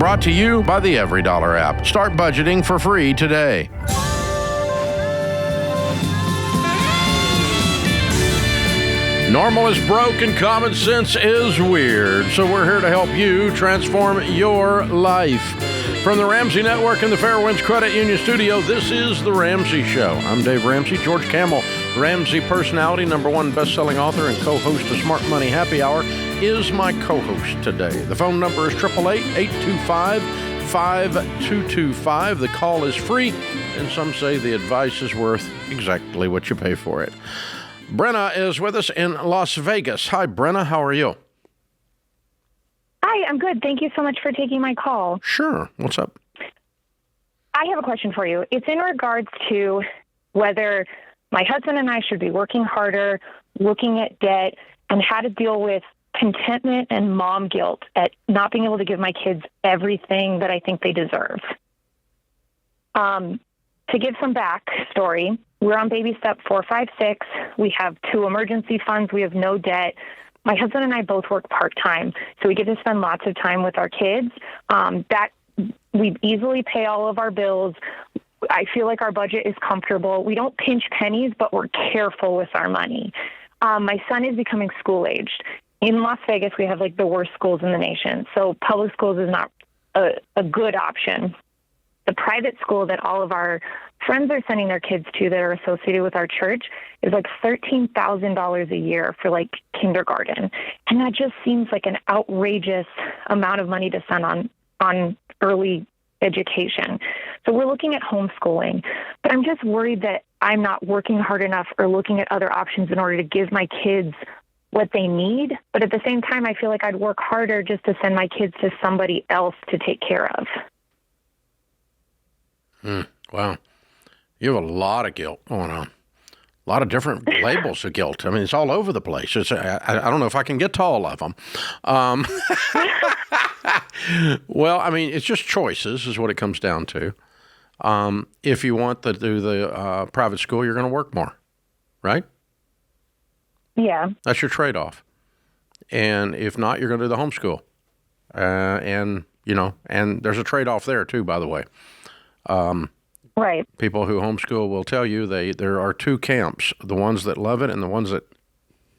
Brought to you by the Every Dollar app. Start budgeting for free today. Normal is broke and common sense is weird. So we're here to help you transform your life. From the Ramsey Network and the Fairwinds Credit Union Studio, this is The Ramsey Show. I'm Dave Ramsey. George Kamel, Ramsey personality, #1 best-selling author and co-host of Smart Money Happy Hour, is my co-host today. The phone number is 888-825-5225. The call is free, and some say the advice is worth exactly what you pay for it. Brenna is with us in Las Vegas. Hi, Brenna. How are you? Hi, I'm good. Thank you so much for taking my call. Sure. What's up? I have a question for you. It's in regards to whether my husband and I should be working harder, looking at debt, and how to deal with contentment and mom guilt at not being able to give my kids everything that I think they deserve. To give some backstory, we're on baby step 4, 5, 6. We have 2 emergency funds. We have no debt. My husband and I both work part-time, so we get to spend lots of time with our kids. That we easily pay all of our bills. I feel like our budget is comfortable. We don't pinch pennies, but we're careful with our money. My son is becoming school-aged. In Las Vegas, we have like the worst schools in the nation, so public schools is not a good option. The private school that all of our friends are sending their kids to that are associated with our church is like $13,000 a year for like kindergarten. And that just seems like an outrageous amount of money to spend on early education. So we're looking at homeschooling, but I'm just worried that I'm not working hard enough or looking at other options in order to give my kids what they need. But at the same time, I feel like I'd work harder just to send my kids to somebody else to take care of. Wow. You have a lot of guilt going on. A lot of different labels of guilt. I mean, it's all over the place. I don't know if I can get to all of them. Well, I mean, it's just choices is what it comes down to. If you want to do the private school, you're going to work more, right? Yeah. That's your trade-off. And if not, you're going to do the homeschool. And there's a trade-off there, too, by the way. Right. People who homeschool will tell you there are 2 camps, the ones that love it and the ones that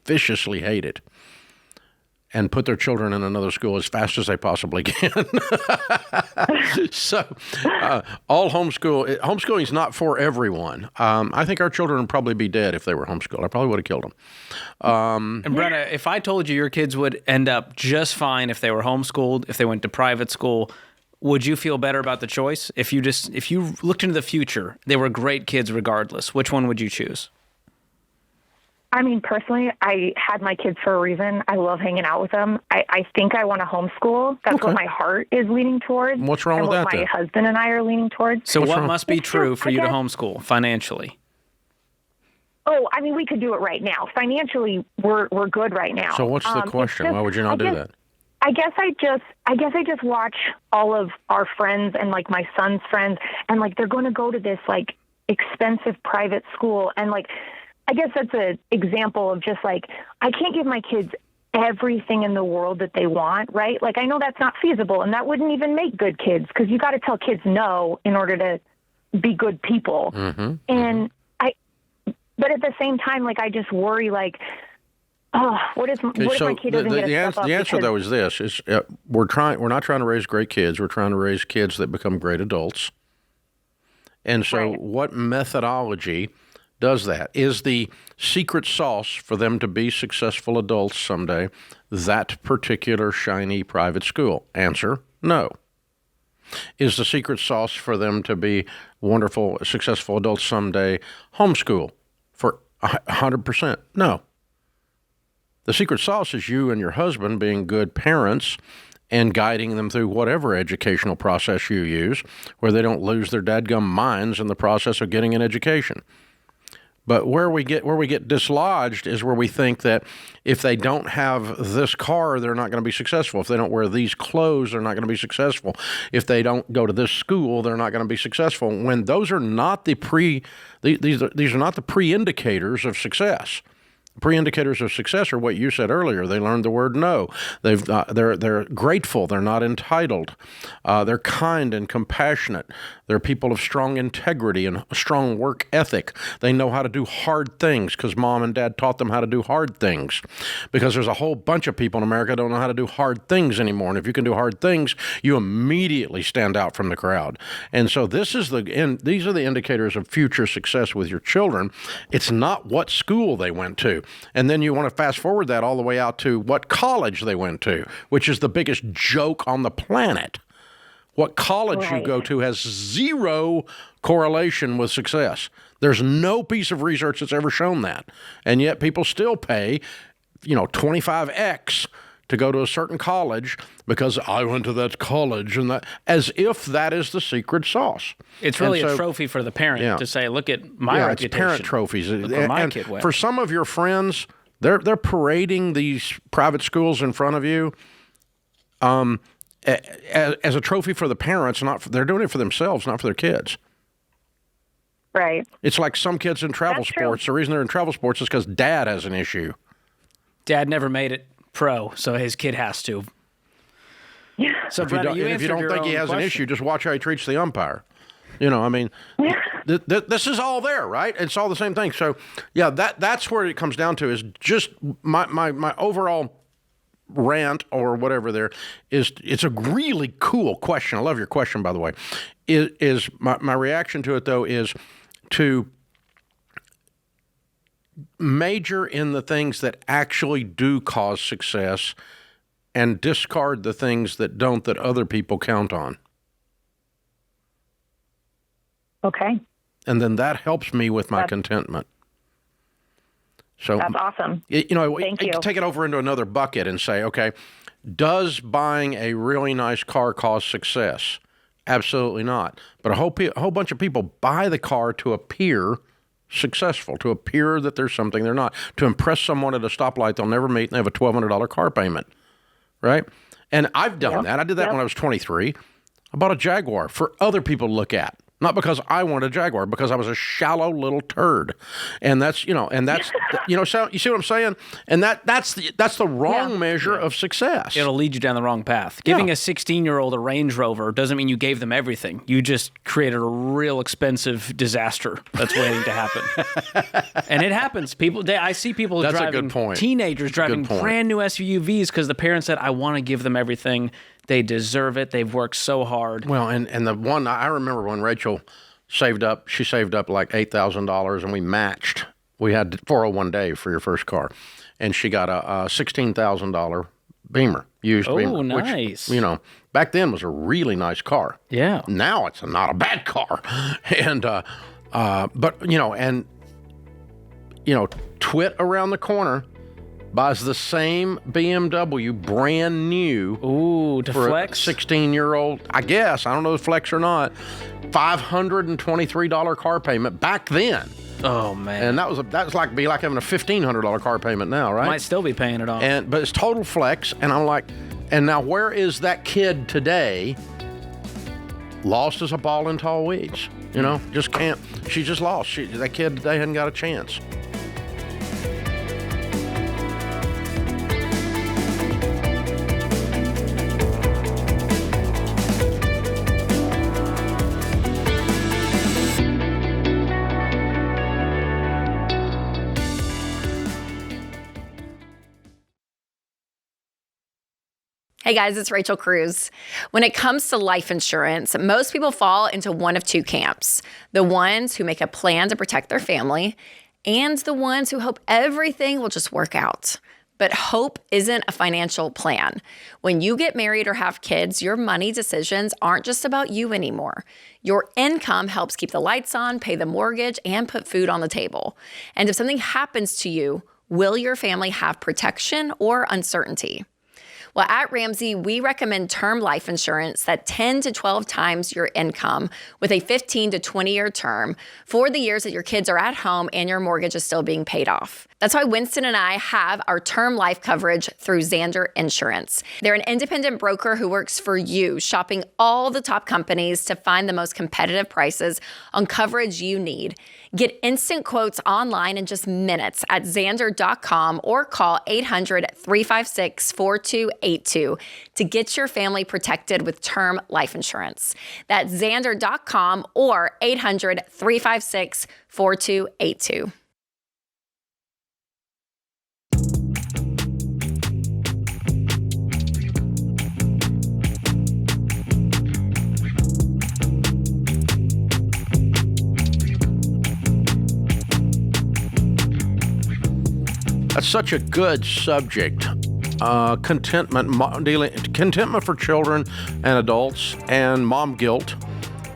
viciously hate it and put their children in another school as fast as they possibly can. So all homeschooling is not for everyone. I think our children would probably be dead if they were homeschooled. I probably would have killed them. And Brenna, if I told you your kids would end up just fine if they were homeschooled, if they went to private school, would you feel better about the choice? If you looked into the future, they were great kids regardless, which one would you choose? I mean, personally, I had my kids for a reason. I love hanging out with them. I think I want to homeschool. That's what my heart is leaning towards. What's wrong with that, what my husband and I are leaning towards. So what must be true for you to homeschool financially? Oh, I mean, we could do it right now. Financially, we're good right now. So what's the question? Why would you not do that? I guess I just watch all of our friends and like my son's friends, and like they're going to go to this like expensive private school, and like I guess that's an example of just like I can't give my kids everything in the world that they want, right? Like I know that's not feasible, and that wouldn't even make good kids because you got to tell kids no in order to be good people. Mm-hmm. But at the same time, like I just worry like. Oh, what if my kid doesn't get a step up? The answer, though, is this: we're not trying to raise great kids. We're trying to raise kids that become great adults. And so, What methodology does that? Is the secret sauce for them to be successful adults someday that particular shiny private school? Answer: no. Is the secret sauce for them to be wonderful, successful adults someday homeschool for 100%? No. The secret sauce is you and your husband being good parents and guiding them through whatever educational process you use, where they don't lose their dadgum minds in the process of getting an education. But where we get dislodged is where we think that if they don't have this car, they're not going to be successful. If they don't wear these clothes, they're not going to be successful. If they don't go to this school, they're not going to be successful. When those are not these are not the pre-indicators of success. Pre-indicators of success are what you said earlier. They learned the word no. They're grateful. They're not entitled. They're kind and compassionate. They're people of strong integrity and strong work ethic. They know how to do hard things because mom and dad taught them how to do hard things. Because there's a whole bunch of people in America who don't know how to do hard things anymore. And if you can do hard things, you immediately stand out from the crowd. And so these are the indicators of future success with your children. It's not what school they went to. And then you want to fast forward that all the way out to what college they went to, which is the biggest joke on the planet. What college you go to has zero correlation with success. There's no piece of research that's ever shown that. And yet people still pay, 25x to go to a certain college because I went to that college, and that, as if that is the secret sauce. It's really a trophy for the parent to say, look at my reputation. It's parent trophies. Look where my kid went. For some of your friends, they're parading these private schools in front of you as a trophy for the parents. They're doing it for themselves, not for their kids. Right. It's like some kids in travel sports. The reason they're in travel sports is because dad has an issue. Dad never made it pro, so his kid has to. Yeah. So, if you don't think he has an issue, just watch how he treats the umpire. This is all there, right? It's all the same thing. So, yeah, that's where it comes down to is just my overall rant or whatever there is. It's a really cool question. I love your question, by the way. Is my reaction to it, though, is to major in the things that actually do cause success and discard the things that don't, that other people count on. Okay. And then that helps me with my contentment. So that's awesome. Thank you. Take it over into another bucket and say, okay, does buying a really nice car cause success? Absolutely not. But a whole bunch of people buy the car to appear successful, to appear that there's something they're not, to impress someone at a stoplight they'll never meet and they have a $1,200 car payment, right? And I've done that. I did that when I was 23. I bought a Jaguar for other people to look at. Not because I wanted a Jaguar, because I was a shallow little turd, and that's so you see what I'm saying? And that's the wrong measure of success. It'll lead you down the wrong path. Giving a 16-year-old a Range Rover doesn't mean you gave them everything. You just created a real expensive disaster that's waiting to happen. And it happens. I see people teenagers driving brand new SUVs because the parents said, "I want to give them everything. They deserve it. They've worked so hard." Well, and the one I remember when Rachel saved up like $8,000, and we matched. We had 401 for your first car, and she got a $16,000 Beamer, used Beamer. Oh, nice. Which, back then was a really nice car. Yeah. Now it's not a bad car, and Twit around the corner buys the same BMW brand new. Ooh, to for flex? A 16-year-old, I guess. I don't know if flex or not. $523 car payment back then. Oh, man. And that was like having a $1,500 car payment now, right? Might still be paying it off. But it's total flex. And I'm like, and now where is that kid today? Lost as a ball in tall weeds. Just can't. She just lost. That kid today hadn't got a chance. Hey guys, it's Rachel Cruz. When it comes to life insurance, most people fall into one of two camps. The ones who make a plan to protect their family, and the ones who hope everything will just work out. But hope isn't a financial plan. When you get married or have kids, your money decisions aren't just about you anymore. Your income helps keep the lights on, pay the mortgage, and put food on the table. And if something happens to you, will your family have protection or uncertainty? Well, at Ramsey, we recommend term life insurance that 10 to 12 times your income with a 15 to 20-year term for the years that your kids are at home and your mortgage is still being paid off. That's why Winston and I have our term life coverage through Xander Insurance. They're an independent broker who works for you, shopping all the top companies to find the most competitive prices on coverage you need. Get instant quotes online in just minutes at Xandr.com or call 800-356-4282 to get your family protected with term life insurance. That's Xandr.com or 800-356-4282. That's such a good subject. Contentment for children and adults, and mom guilt,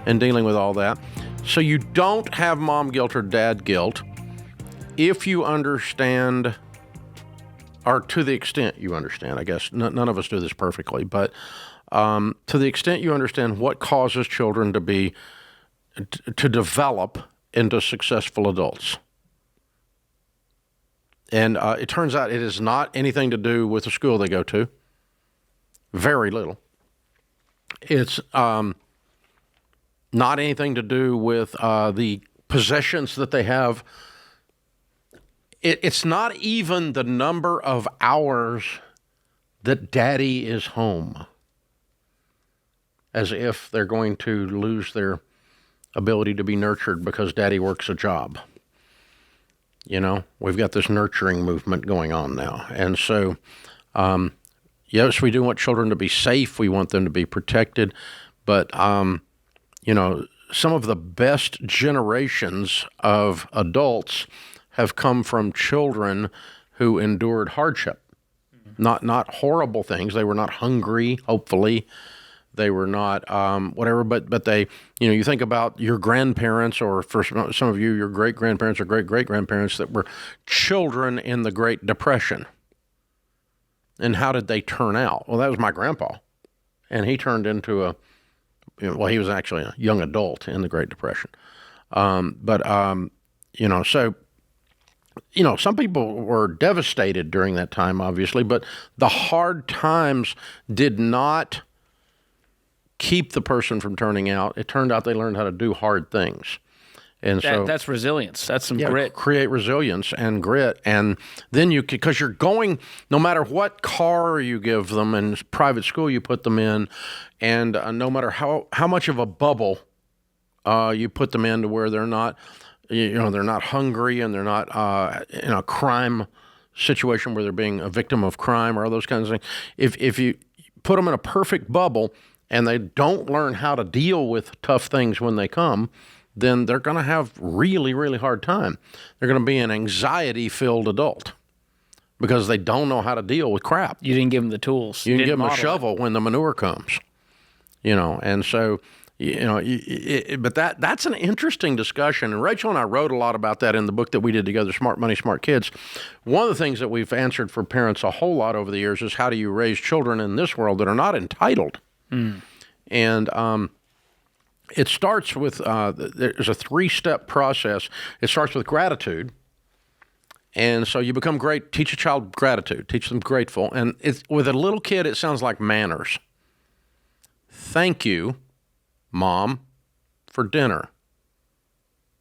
and dealing with all that. So you don't have mom guilt or dad guilt if you understand, or to the extent you understand. I guess none of us do this perfectly, but to the extent you understand what causes children to develop into successful adults. And it turns out it is not anything to do with the school they go to. Very little. It's not anything to do with the possessions that they have. It's not even the number of hours that daddy is home, as if they're going to lose their ability to be nurtured because daddy works a job. You know, we've got this nurturing movement going on now. And so, yes, we do want children to be safe. We want them to be protected. But, you know, some of the best generations of adults have come from children who endured hardship. Not horrible things. They were not hungry, hopefully. They were not whatever, but they, you know, you think about your grandparents, or for some of you, your great-grandparents or great-great-grandparents that were children in the Great Depression. And how did they turn out? Well, that was my grandpa. And he turned into he was actually a young adult in the Great Depression. You know, so, you know, some people were devastated during that time, obviously, but the hard times did not keep the person from turning out. It turned out they learned how to do hard things. And that's resilience. That's some grit. Create resilience and grit. And then because you're going, no matter what car you give them and private school you put them in, and no matter how much of a bubble you put them in to where they're not, they're not hungry and they're not in a crime situation where they're being a victim of crime or all those kinds of things. If you put them in a perfect bubble, and they don't learn how to deal with tough things when they come, then they're going to have really, really hard time. They're going to be an anxiety-filled adult because they don't know how to deal with crap. You didn't give them the tools. You didn't give them a shovel when the manure comes, and so, but that's an interesting discussion. And Rachel and I wrote a lot about that in the book that we did together, Smart Money, Smart Kids. One of the things that we've answered for parents a whole lot over the years is how do you raise children in this world that are not entitled? And it starts with, there's a 3-step process. It starts with gratitude. And so you become great, teach a child gratitude, teach them grateful. And with a little kid, it sounds like manners. Thank you, Mom, for dinner.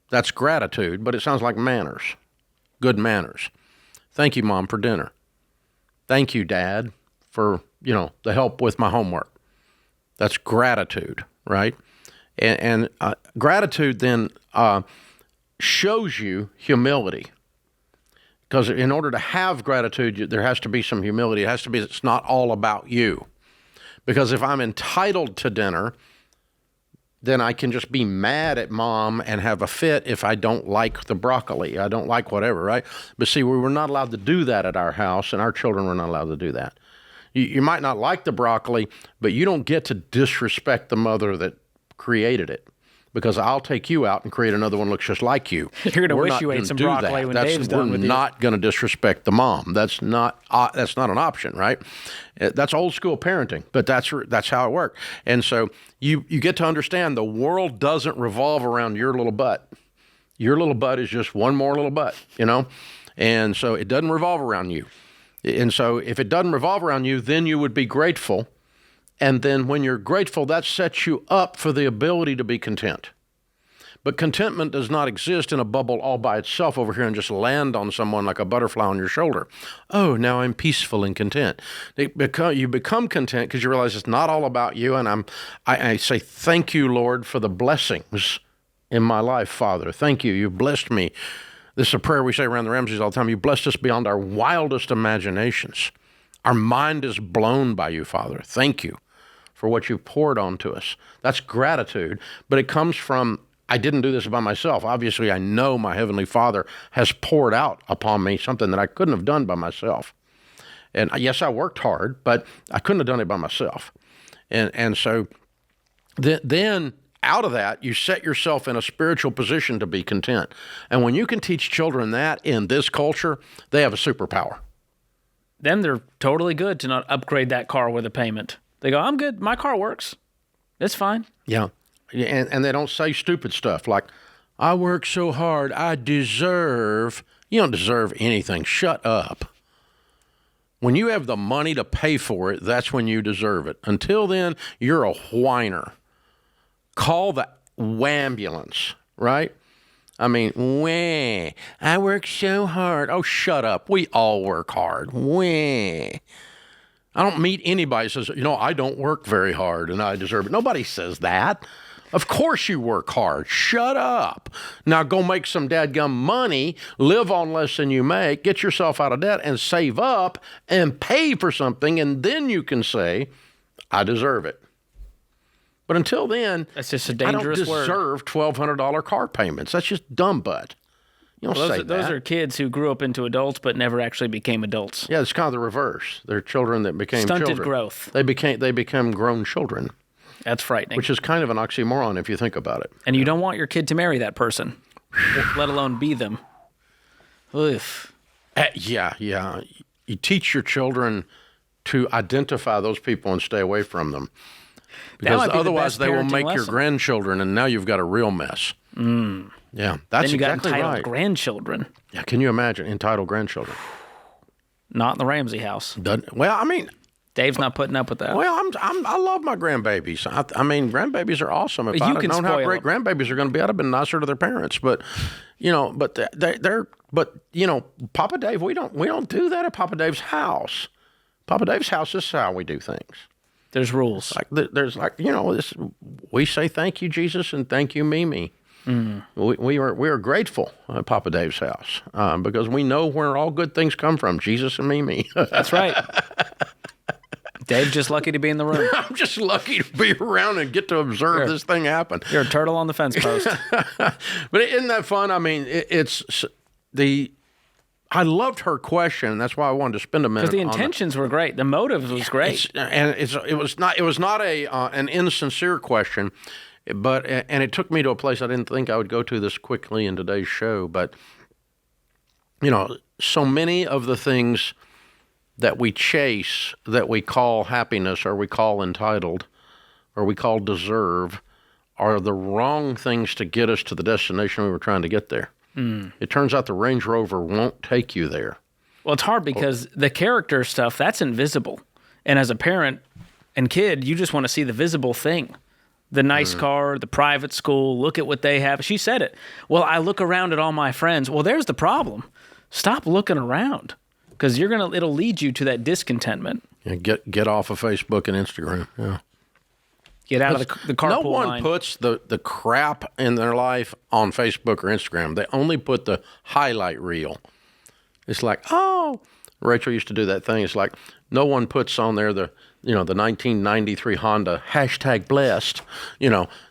That's gratitude, but it sounds like manners, good manners. Thank you, Mom, for dinner. Thank you, Dad, for, the help with my homework. That's gratitude, right? And gratitude then shows you humility. Because in order to have gratitude, there has to be some humility. It has to be, it's not all about you. Because if I'm entitled to dinner, then I can just be mad at Mom and have a fit if I don't like the broccoli. I don't like whatever, right? But see, we were not allowed to do that at our house, and our children were not allowed to do that. You might not like the broccoli, but you don't get to disrespect the mother that created it, because I'll take you out and create another one that looks just like you. You're going to wish you ate some broccoli when Dave's done with you. We're not going to disrespect the mom. That's not an option, right? That's old school parenting, but that's how it worked. And so you get to understand the world doesn't revolve around your little butt. Your little butt is just one more little butt, And so it doesn't revolve around you. And so if it doesn't revolve around you, then you would be grateful. And then when you're grateful, that sets you up for the ability to be content. But contentment does not exist in a bubble all by itself over here and just land on someone like a butterfly on your shoulder. Oh, now I'm peaceful and content. You become content because you realize it's not all about you. And I say, thank you, Lord, for the blessings in my life, Father. Thank you. You've blessed me. This is a prayer we say around the Ramseys all the time. You blessed us beyond our wildest imaginations. Our mind is blown by you, Father. Thank you for what you've poured onto us. That's gratitude, but it comes from, I didn't do this by myself. Obviously, I know my Heavenly Father has poured out upon me something that I couldn't have done by myself. And yes, I worked hard, but I couldn't have done it by myself. And so then out of that, you set yourself in a spiritual position to be content. And when you can teach children that in this culture, they have a superpower. Then they're totally good to not upgrade that car with a payment. They go, I'm good. My car works. It's fine. Yeah. And they don't say stupid stuff like, I work so hard, I deserve. You don't deserve anything. Shut up. When you have the money to pay for it, that's when you deserve it. Until then, you're a whiner. Call the wambulance, right? I mean, wah, I work so hard. Oh, shut up. We all work hard. Wah. I don't meet anybody who says, I don't work very hard and I deserve it. Nobody says that. Of course you work hard. Shut up. Now go make some dadgum money, live on less than you make, get yourself out of debt and save up and pay for something, and then you can say, I deserve it. But until then, that's just a dangerous word. I don't deserve $1,200 car payments. That's just dumb butt. You don't say that. Those are kids who grew up into adults but never actually became adults. Yeah, it's kind of the reverse. They're children that became children. Stunted growth. They become grown children. That's frightening. Which is kind of an oxymoron if you think about it. And you don't want your kid to marry that person, let alone be them. Oof. Yeah. You teach your children to identify those people and stay away from them. Because otherwise they will make your grandchildren, and now you've got a real mess. Mm. Yeah, that's then you exactly got entitled right. grandchildren. Yeah, can you imagine entitled grandchildren? Not in the Ramsey house. Dave's not putting up with that. Well, I love my grandbabies. I mean, grandbabies are awesome. If I'd have known how great grandbabies are going to be, I'd have been nicer to their parents. But, Papa Dave, we don't do that at Papa Dave's house. Papa Dave's house, this is how we do things. There's rules. We say thank you, Jesus, and thank you, Mimi. Mm. We are grateful at Papa Dave's house because we know where all good things come from, Jesus and Mimi. That's right. Dave's just lucky to be in the room. I'm just lucky to be around and get to observe this thing happen. You're a turtle on the fence post. But isn't that fun? I mean, I loved her question. That's why I wanted to spend a minute. Because the intentions were great. The motive was great. It was not an insincere question, but it took me to a place I didn't think I would go to this quickly in today's show. But so many of the things that we chase, that we call happiness, or we call entitled, or we call deserve, are the wrong things to get us to the destination we were trying to get there. Mm. It turns out the Range Rover won't take you there. Well, it's hard because the character stuff, that's invisible. And as a parent and kid, you just want to see the visible thing. The nice car, the private school, look at what they have. She said it. Well, I look around at all my friends. Well, there's the problem. Stop looking around because it'll lead you to that discontentment. Yeah, get off of Facebook and Instagram. Yeah. Get out of the carpool line. No one puts the crap in their life on Facebook or Instagram. They only put the highlight reel. It's like, oh, Rachel used to do that thing. It's like no one puts on there the 1993 Honda #blessed.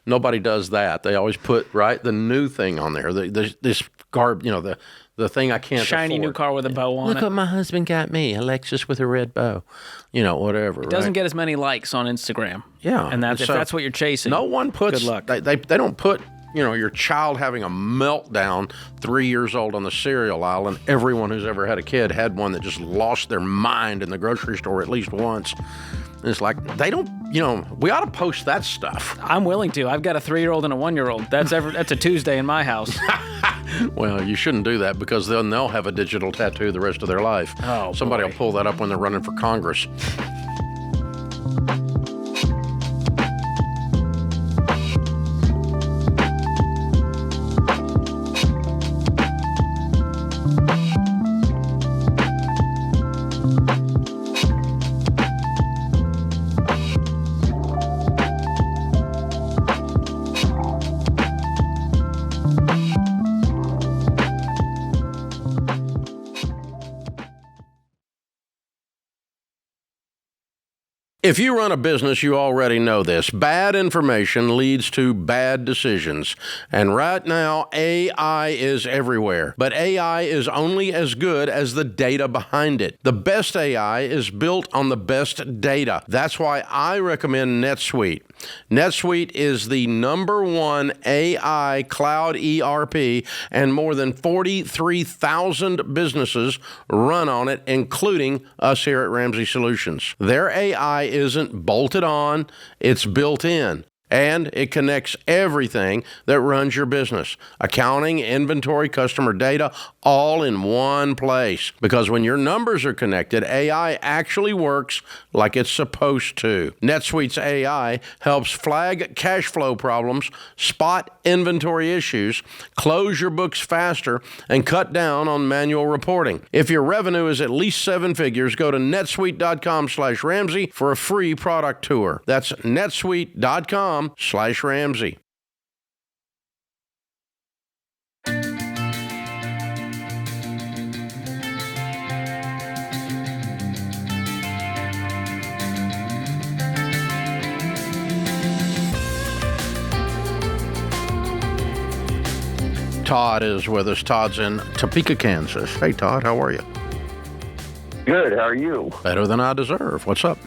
Nobody does that. They always put the new thing on there. This the thing I can't shiny afford. New car with a bow on it. Look what my husband got me, a Lexus with a red bow. Whatever. It doesn't get as many likes on Instagram. Yeah. And if that's what you're chasing, no one puts, good luck. They don't put, your child having a meltdown 3 years old on the cereal aisle, and everyone who's ever had a kid had one that just lost their mind in the grocery store at least once. And it's like, they don't, we ought to post that stuff. I'm willing to. I've got a 3-year-old and a 1-year-old. That's a Tuesday in my house. Well, you shouldn't do that because then they'll have a digital tattoo the rest of their life. Oh, somebody will pull that up when they're running for Congress. If you run a business, you already know this. Bad information leads to bad decisions. And right now, AI is everywhere. But AI is only as good as the data behind it. The best AI is built on the best data. That's why I recommend NetSuite. NetSuite is the #1 AI cloud ERP, and more than 43,000 businesses run on it, including us here at Ramsey Solutions. Their AI isn't bolted on, it's built in. And it connects everything that runs your business. Accounting, inventory, customer data, all in one place. Because when your numbers are connected, AI actually works like it's supposed to. NetSuite's AI helps flag cash flow problems, spot inventory issues, close your books faster, and cut down on manual reporting. If your revenue is at least 7 figures, go to netsuite.com/Ramsey for a free product tour. That's netsuite.com/Ramsey. Todd is with us. Todd's in Topeka, Kansas. Hey, Todd, how are you? Good. How are you? Better than I deserve. What's up?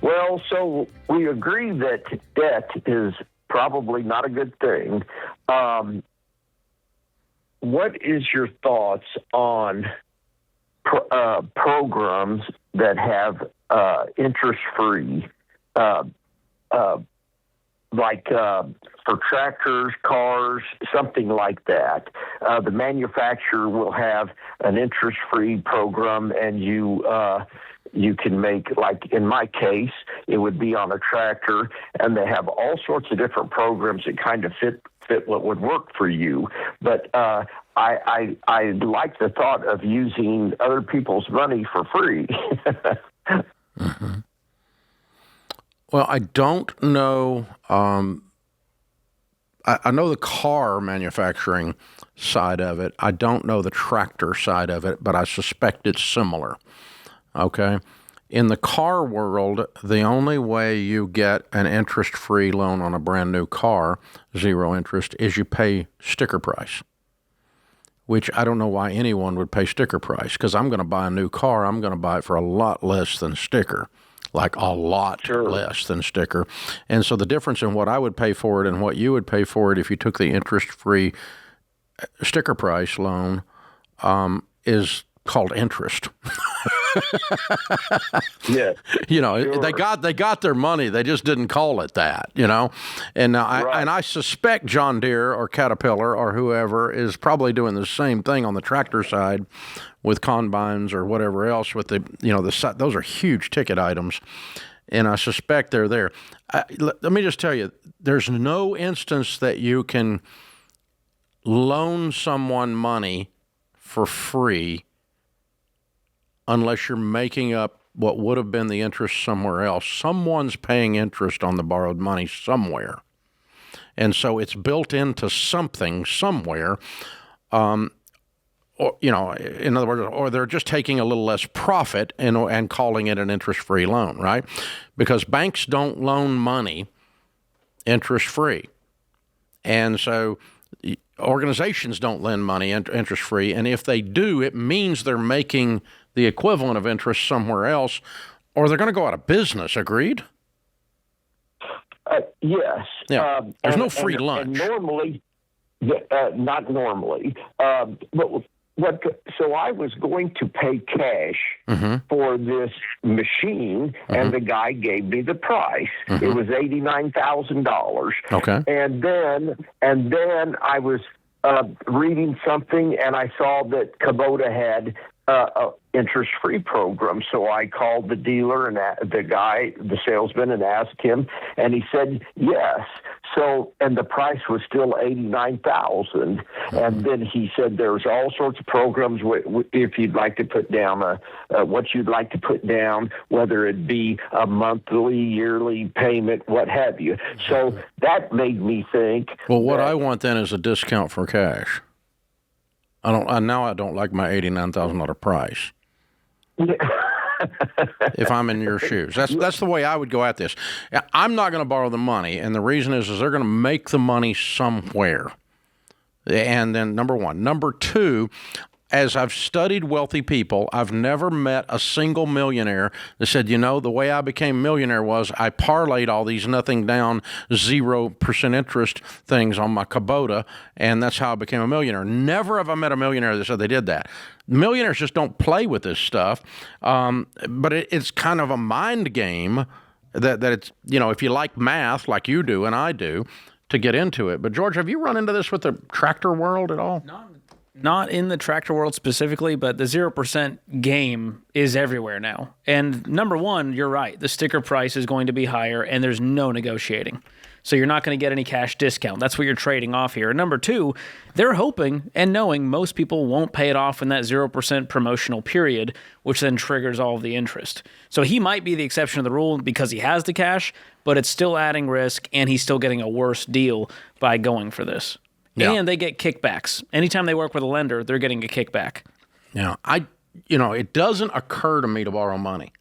Well, so we agree that debt is probably not a good thing. What is your thoughts on programs that have interest-free, like for tractors, cars, something like that? The manufacturer will have an interest-free program, and you can make, like in my case, it would be on a tractor, and they have all sorts of different programs that kind of fit what would work for you. But I like the thought of using other people's money for free. Mm-hmm. Well, I don't know. I know the car manufacturing side of it. I don't know the tractor side of it, but I suspect it's similar. Okay? In the car world, the only way you get an interest-free loan on a brand new car, 0 interest, is you pay sticker price, which I don't know why anyone would pay sticker price, because I'm going to buy a new car, I'm going to buy it for a lot less than sticker. Like a lot less than sticker. And so the difference in what I would pay for it and what you would pay for it if you took the interest-free sticker price loan is called interest. Yeah. You know, sure. they got their money. They just didn't call it that, you know. And now I suspect John Deere or Caterpillar or whoever is probably doing the same thing on the tractor side with combines or whatever else with the, you know, those are huge ticket items. And I suspect they're there. Let me just tell you, there's no instance that you can loan someone money for free unless you're making up what would have been the interest somewhere else. Someone's paying interest on the borrowed money somewhere. And so it's built into something somewhere. Or, you know, in other words, or they're just taking a little less profit and calling it an interest-free loan, right? Because banks don't loan money interest-free. And so organizations don't lend money interest-free. And if they do, it means they're making the equivalent of interest somewhere else, or they're going to go out of business. Agreed? Yes. Yeah. There's no free lunch. And normally, not normally, but so I was going to pay cash for this machine, and the guy gave me the price. It was $89,000. Okay. And then I was reading something, and I saw that Kubota had a interest-free program. So I called the dealer and the salesman, and asked him, and he said yes. So, and the price was still $89,000. And then he said there's all sorts of programs if you'd like to put down what you'd like to put down, whether it be a monthly, yearly payment, what have you. So that made me think. Well, what I want then is a discount for cash. I don't like my $89,000 price. if I'm in your shoes. That's the way I would go at this. I'm not going to borrow the money, and the reason is they're going to make the money somewhere. And then number one. Number two, as I've studied wealthy people, I've never met a single millionaire that said, the way I became a millionaire was I parlayed all these nothing down 0% interest things on my Kubota, and that's how I became a millionaire. Never have I met a millionaire that said they did that. Millionaires just don't play with this stuff, but it's kind of a mind game that it's, if you like math like you do and I do, to get into it. But George, have you run into this with the tractor world at all? Not in the tractor world specifically, but the 0% game is everywhere now. And number one, you're right. The sticker price is going to be higher, and there's no negotiating. So you're not going to get any cash discount. That's what you're trading off here. And number two, they're hoping and knowing most people won't pay it off in that 0% promotional period, which then triggers all of the interest. So he might be the exception to the rule because he has the cash, but it's still adding risk, and he's still getting a worse deal by going for this. Yeah. And they get kickbacks. Anytime they work with a lender, they're getting a kickback. Yeah, it doesn't occur to me to borrow money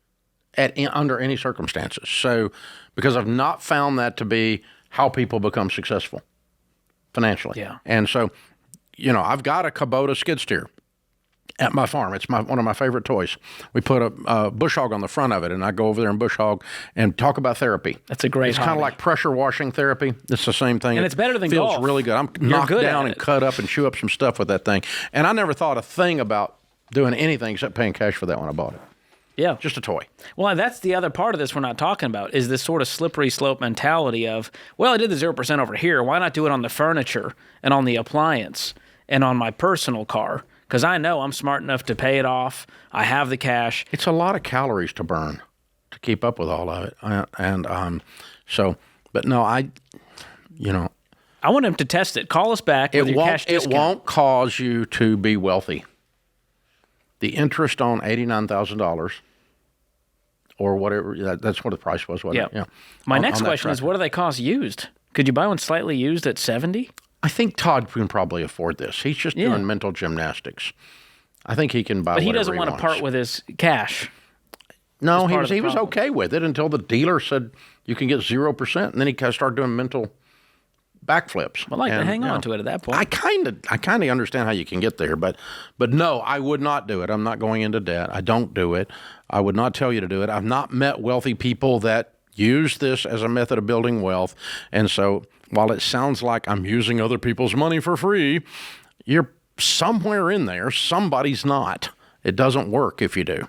under any circumstances. So, because I've not found that to be how people become successful financially. Yeah. And so, I've got a Kubota skid steer at my farm. It's one of my favorite toys. We put a bush hog on the front of it, and I go over there and bush hog and talk about therapy. That's a great It's kind of like pressure washing therapy. It's the same thing. And it's better than golf. golf. Feels really good. I'm knocked down and cut up and chew up some stuff with that thing. And I never thought a thing about doing anything except paying cash for that when I bought it. Yeah. Just a toy. Well, that's the other part of this we're not talking about is this sort of slippery slope mentality of, well, I did the 0% over here. Why not do it on the furniture and on the appliance and on my personal car? Because I know I'm smart enough to pay it off. I have the cash. It's a lot of calories to burn to keep up with all of it. But no, I want him to test it. Call us back with your cash discount. It won't cause you to be wealthy. The interest on $89,000 or whatever, that's what the price was, wasn't it? Yeah. My next question is, what do they cost used? Could you buy one slightly used at 70? I think Todd can probably afford this. He's just doing mental gymnastics. I think he can buy whatever he wants. But he doesn't want to part with his cash. No, he was okay with it until the dealer said you can get 0%, and then he started doing mental backflips. I'd like to hang on to it at that point. I kind of understand how you can get there, but no, I would not do it. I'm not going into debt. I don't do it. I would not tell you to do it. I've not met wealthy people that use this as a method of building wealth, and so while it sounds like I'm using other people's money for free, you're somewhere in there. Somebody's not. It doesn't work if you do.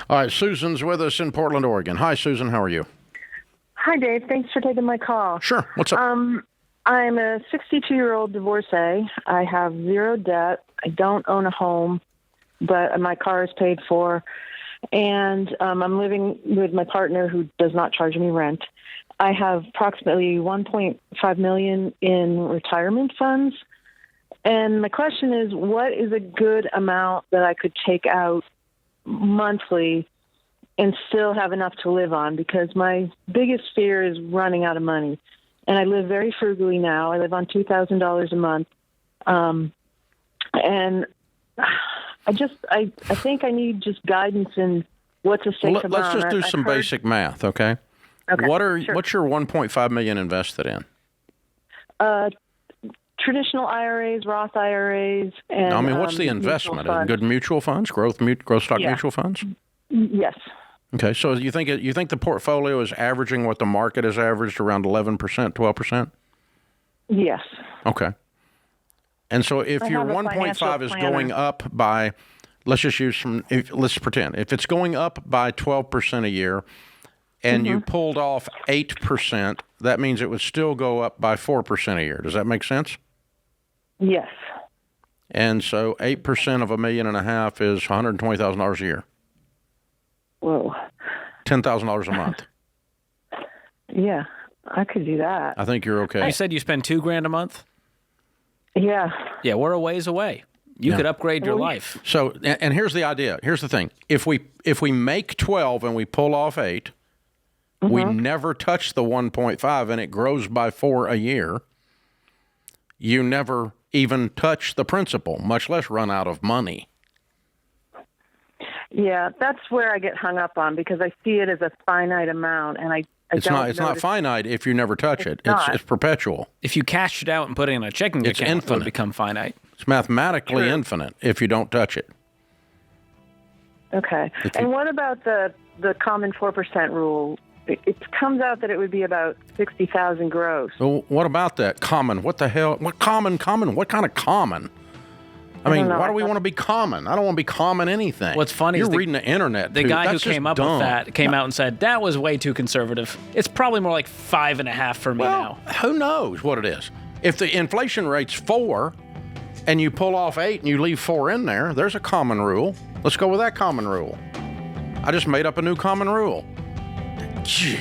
All right, Susan's with us in Portland, Oregon. Hi, Susan. How are you? Hi, Dave. Thanks for taking my call. Sure. What's up? I'm a 62-year-old divorcee. I have zero debt. I don't own a home, but my car is paid for. And I'm living with my partner who does not charge me rent. I have approximately $1.5 million in retirement funds. And my question is, what is a good amount that I could take out monthly and still have enough to live on? Because my biggest fear is running out of money. And I live very frugally now. I live on $2,000 a month. And I think I need just guidance in what's a safe amount. Let's just do some basic math, okay? Okay. What's your $1.5 million invested in? Traditional IRAs, Roth IRAs, and no, I mean, what's the investment? Good mutual funds, growth stock mutual funds? Yes. Okay, so you think the portfolio is averaging what the market has averaged, around 11%, 12%? Yes. Okay. And so if your 1.5 is going up by, let's pretend, if it's going up by 12% a year and you pulled off 8%, that means it would still go up by 4% a year. Does that make sense? Yes. And so 8% of $1.5 million is $120,000 a year. Whoa. $10,000 a month. Yeah, I could do that. I think you're okay. You said you spend $2,000 a month? Yeah. Yeah, we're a ways away. You could upgrade your life. So, and here's the idea. Here's the thing. If we make 12 and we pull off 8, we never touch the 1.5 and it grows by 4 a year. You never even touch the principal, much less run out of money. Yeah, that's where I get hung up on, because I see it as a finite amount, and it's not finite if you never touch it. It's perpetual. If you cashed it out and put it in a checking account, infinite. it would become finite. It's mathematically infinite if you don't touch it. Okay. And what about the common 4% rule? It comes out that it would be about 60,000 gross. So what about that common? What the hell? What common? What kind of common? I mean, why do we want to be common? I don't want to be common anything. What's funny You're is reading the internet. The guy who That's came just up dumb. with that came out and said, that was way too conservative. It's probably more like 5.5 for me now. Who knows what it is? If the inflation rate's 4 and you pull off 8 and you leave 4 in there, there's a common rule. Let's go with that common rule. I just made up a new common rule. Gee.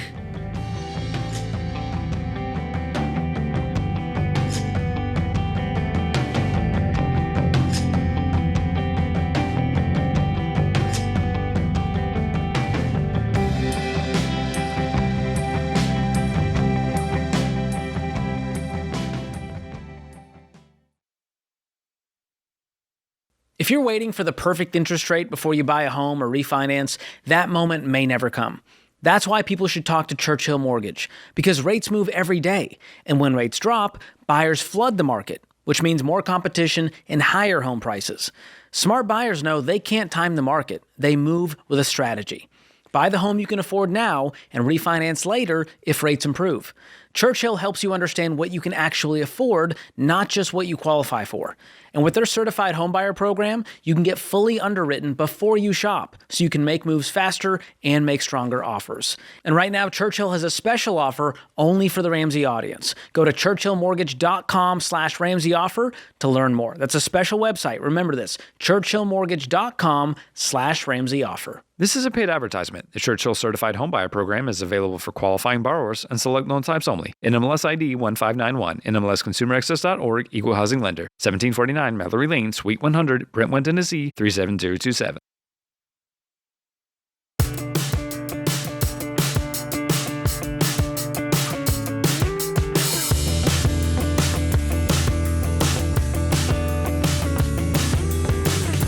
If you're waiting for the perfect interest rate before you buy a home or refinance, that moment may never come. That's why people should talk to Churchill Mortgage, because rates move every day, and when rates drop, buyers flood the market, which means more competition and higher home prices. Smart buyers know they can't time the market. They move with a strategy. Buy the home you can afford now and refinance later if rates improve. Churchill helps you understand what you can actually afford, not just what you qualify for. And with their certified homebuyer program, you can get fully underwritten before you shop, so you can make moves faster and make stronger offers. And right now, Churchill has a special offer only for the Ramsey audience. Go to churchillmortgage.com/Ramsey offer to learn more. That's a special website. Remember this, churchillmortgage.com/Ramsey offer. This is a paid advertisement. The Churchill Certified Homebuyer Program is available for qualifying borrowers and select loan types only. NMLS ID 1591, NMLSConsumerAccess.org, Equal Housing Lender, 1749 Mallory Lane, Suite 100, Brentwood, Tennessee, 37027.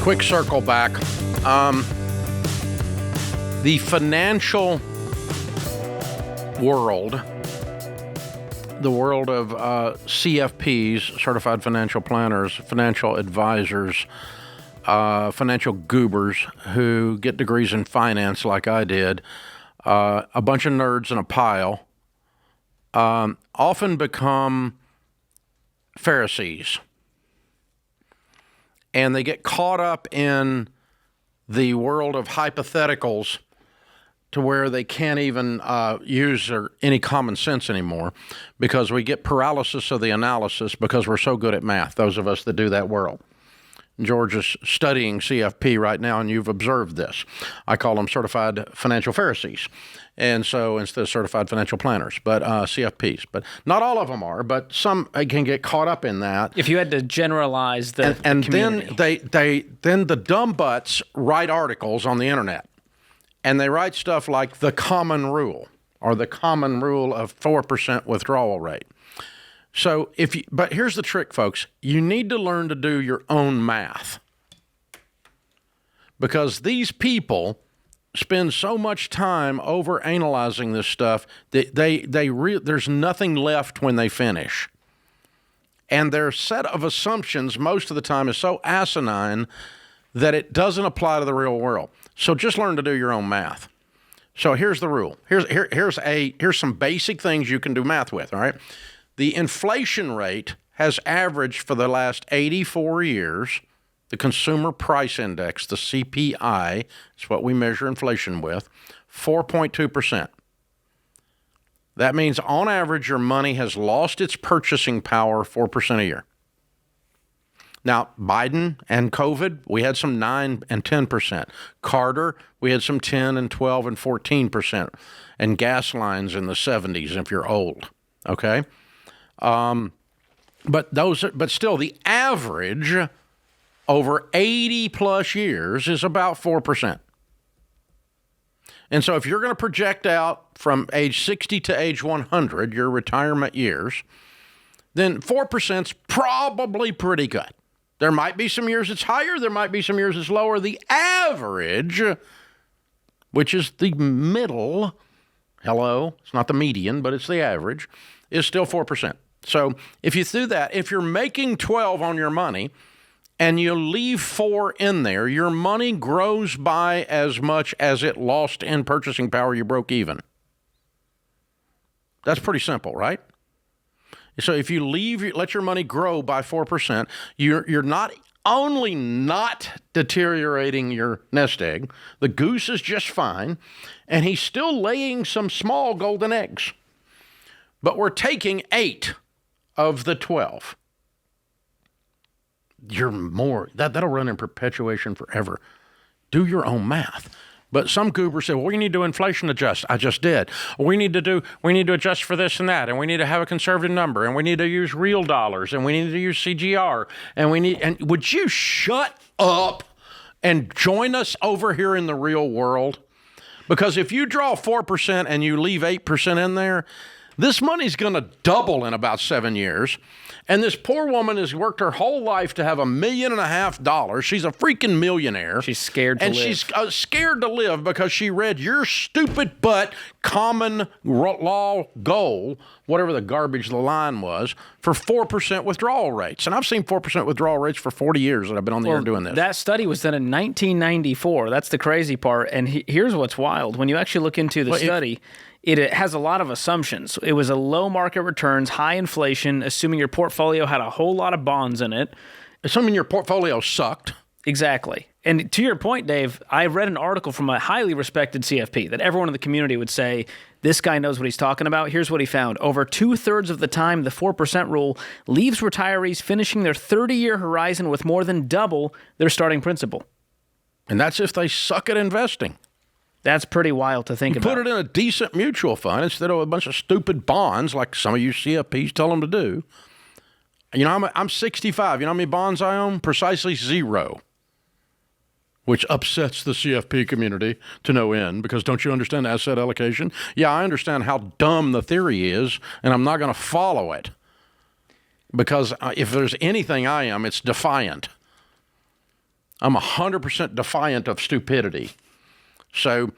Quick circle back. The financial world, the world of CFPs, Certified Financial Planners, financial advisors, financial goobers who get degrees in finance like I did, a bunch of nerds in a pile, often become Pharisees. And they get caught up in the world of hypotheticals to where they can't even use any common sense anymore, because we get paralysis of the analysis because we're so good at math, those of us that do that world. George is studying CFP right now, and you've observed this. I call them certified financial Pharisees. And so instead of certified financial planners, but CFPs. But not all of them are, but some can get caught up in that. If you had to generalize the community. Then the dumb butts write articles on the internet. And they write stuff like the common rule, or the common rule of 4% withdrawal rate. So but here's the trick, folks. You need to learn to do your own math, because these people spend so much time over analyzing this stuff that there's nothing left when they finish. And their set of assumptions most of the time is so asinine that it doesn't apply to the real world. So just learn to do your own math. So here's the rule. Here's some basic things you can do math with, all right? The inflation rate has averaged for the last 84 years, the Consumer Price Index, the CPI, is what we measure inflation with, 4.2%. That means on average your money has lost its purchasing power 4% a year. Now, Biden and COVID, we had some 9 and 10%. Carter, we had some 10 and 12 and 14%. And gas lines in the 70s if you're old, okay? But still, the average over 80 plus years is about 4%. And so if you're going to project out from age 60 to age 100, your retirement years, then 4% is probably pretty good. There might be some years it's higher. There might be some years it's lower. The average, which is the middle, it's not the median, but it's the average, is still 4%. So if you do that, if you're making 12 on your money and you leave 4 in there, your money grows by as much as it lost in purchasing power. You broke even. That's pretty simple, right? So if you let your money grow by 4%, you're not only not deteriorating your nest egg, the goose is just fine, and he's still laying some small golden eggs. But we're taking 8 of the 12. That'll run in perpetuation forever. Do your own math. But some goobers say, well, we need to inflation adjust. I just did. We need to adjust for this and that, and we need to have a conservative number, and we need to use real dollars, and we need to use CGR, and would you shut up and join us over here in the real world? Because if you draw 4% and you leave 8% in there, this money's going to double in about 7 years. And this poor woman has worked her whole life to have $1.5 million. She's a freaking millionaire. She's scared to live. And she's scared to live because she read your stupid butt common law goal, whatever the garbage the line was, for 4% withdrawal rates. And I've seen 4% withdrawal rates for 40 years that I've been on the air doing this. That study was done in 1994. That's the crazy part. And here's what's wild. When you actually look into the study, it has a lot of assumptions. It was a low market returns, high inflation, assuming your portfolio had a whole lot of bonds in it. Assuming your portfolio sucked. Exactly. And to your point, Dave, I read an article from a highly respected CFP that everyone in the community would say, this guy knows what he's talking about. Here's what he found. Over 2/3 of the time, the 4% rule leaves retirees finishing their 30-year horizon with more than double their starting principal. And that's if they suck at investing. That's pretty wild to think about. Put it in a decent mutual fund instead of a bunch of stupid bonds like some of you CFPs tell them to do. You know, I'm 65. You know how many bonds I own? Precisely 0. Which upsets the CFP community to no end, because don't you understand asset allocation? Yeah, I understand how dumb the theory is, and I'm not going to follow it. Because if there's anything I am, it's defiant. I'm 100% defiant of stupidity. So,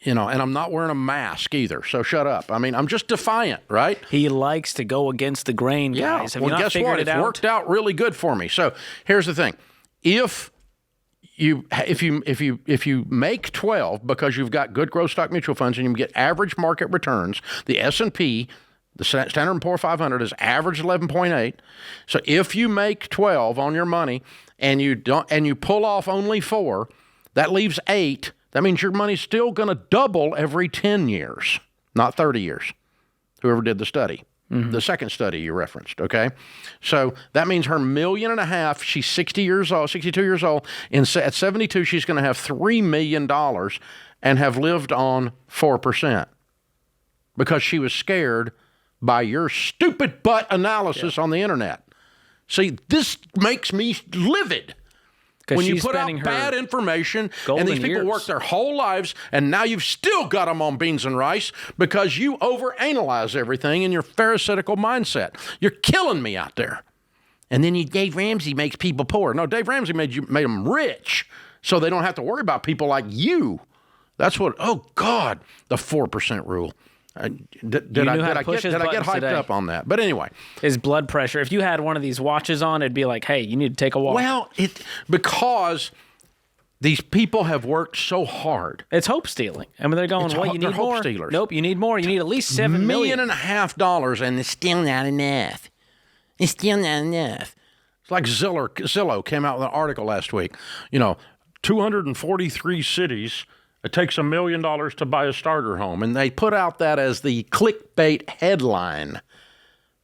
you know, and I'm not wearing a mask either, so shut up. I mean, I'm just defiant, right? He likes to go against the grain, guys. Have you not guess figured what? it It's out? worked out really good for me. So here's the thing. If you make 12 because you've got good growth stock mutual funds and you get average market returns, the S&P, the Standard & Poor's 500 is average 11.8. So if you make 12 on your money and you pull off only 4, that leaves 8. That means your money's still going to double every 10 years, not 30 years, whoever did the study, the second study you referenced, okay? So that means her $1.5 million, she's 62 years old, and at 72, she's going to have $3 million and have lived on 4% because she was scared by your stupid butt analysis on the internet. See, this makes me livid. When you put out bad information and these people work their whole lives and now you've still got them on beans and rice because you overanalyze everything in your pharisaical mindset. You're killing me out there. And then Dave Ramsey makes people poor. No, Dave Ramsey made them rich so they don't have to worry about people like you. That's what, oh God, the 4% rule. Did I get hyped up on that? But anyway. His blood pressure. If you had one of these watches on, it'd be like, hey, you need to take a walk. Well, because these people have worked so hard. It's hope stealing. I mean, they're going, well, you need more. Hope stealers. Nope, you need more. You need at least $7 million. $1.5 million, and it's still not enough. It's still not enough. It's like Zillow came out with an article last week. 243 cities. It takes $1 million to buy a starter home, and they put out that as the clickbait headline.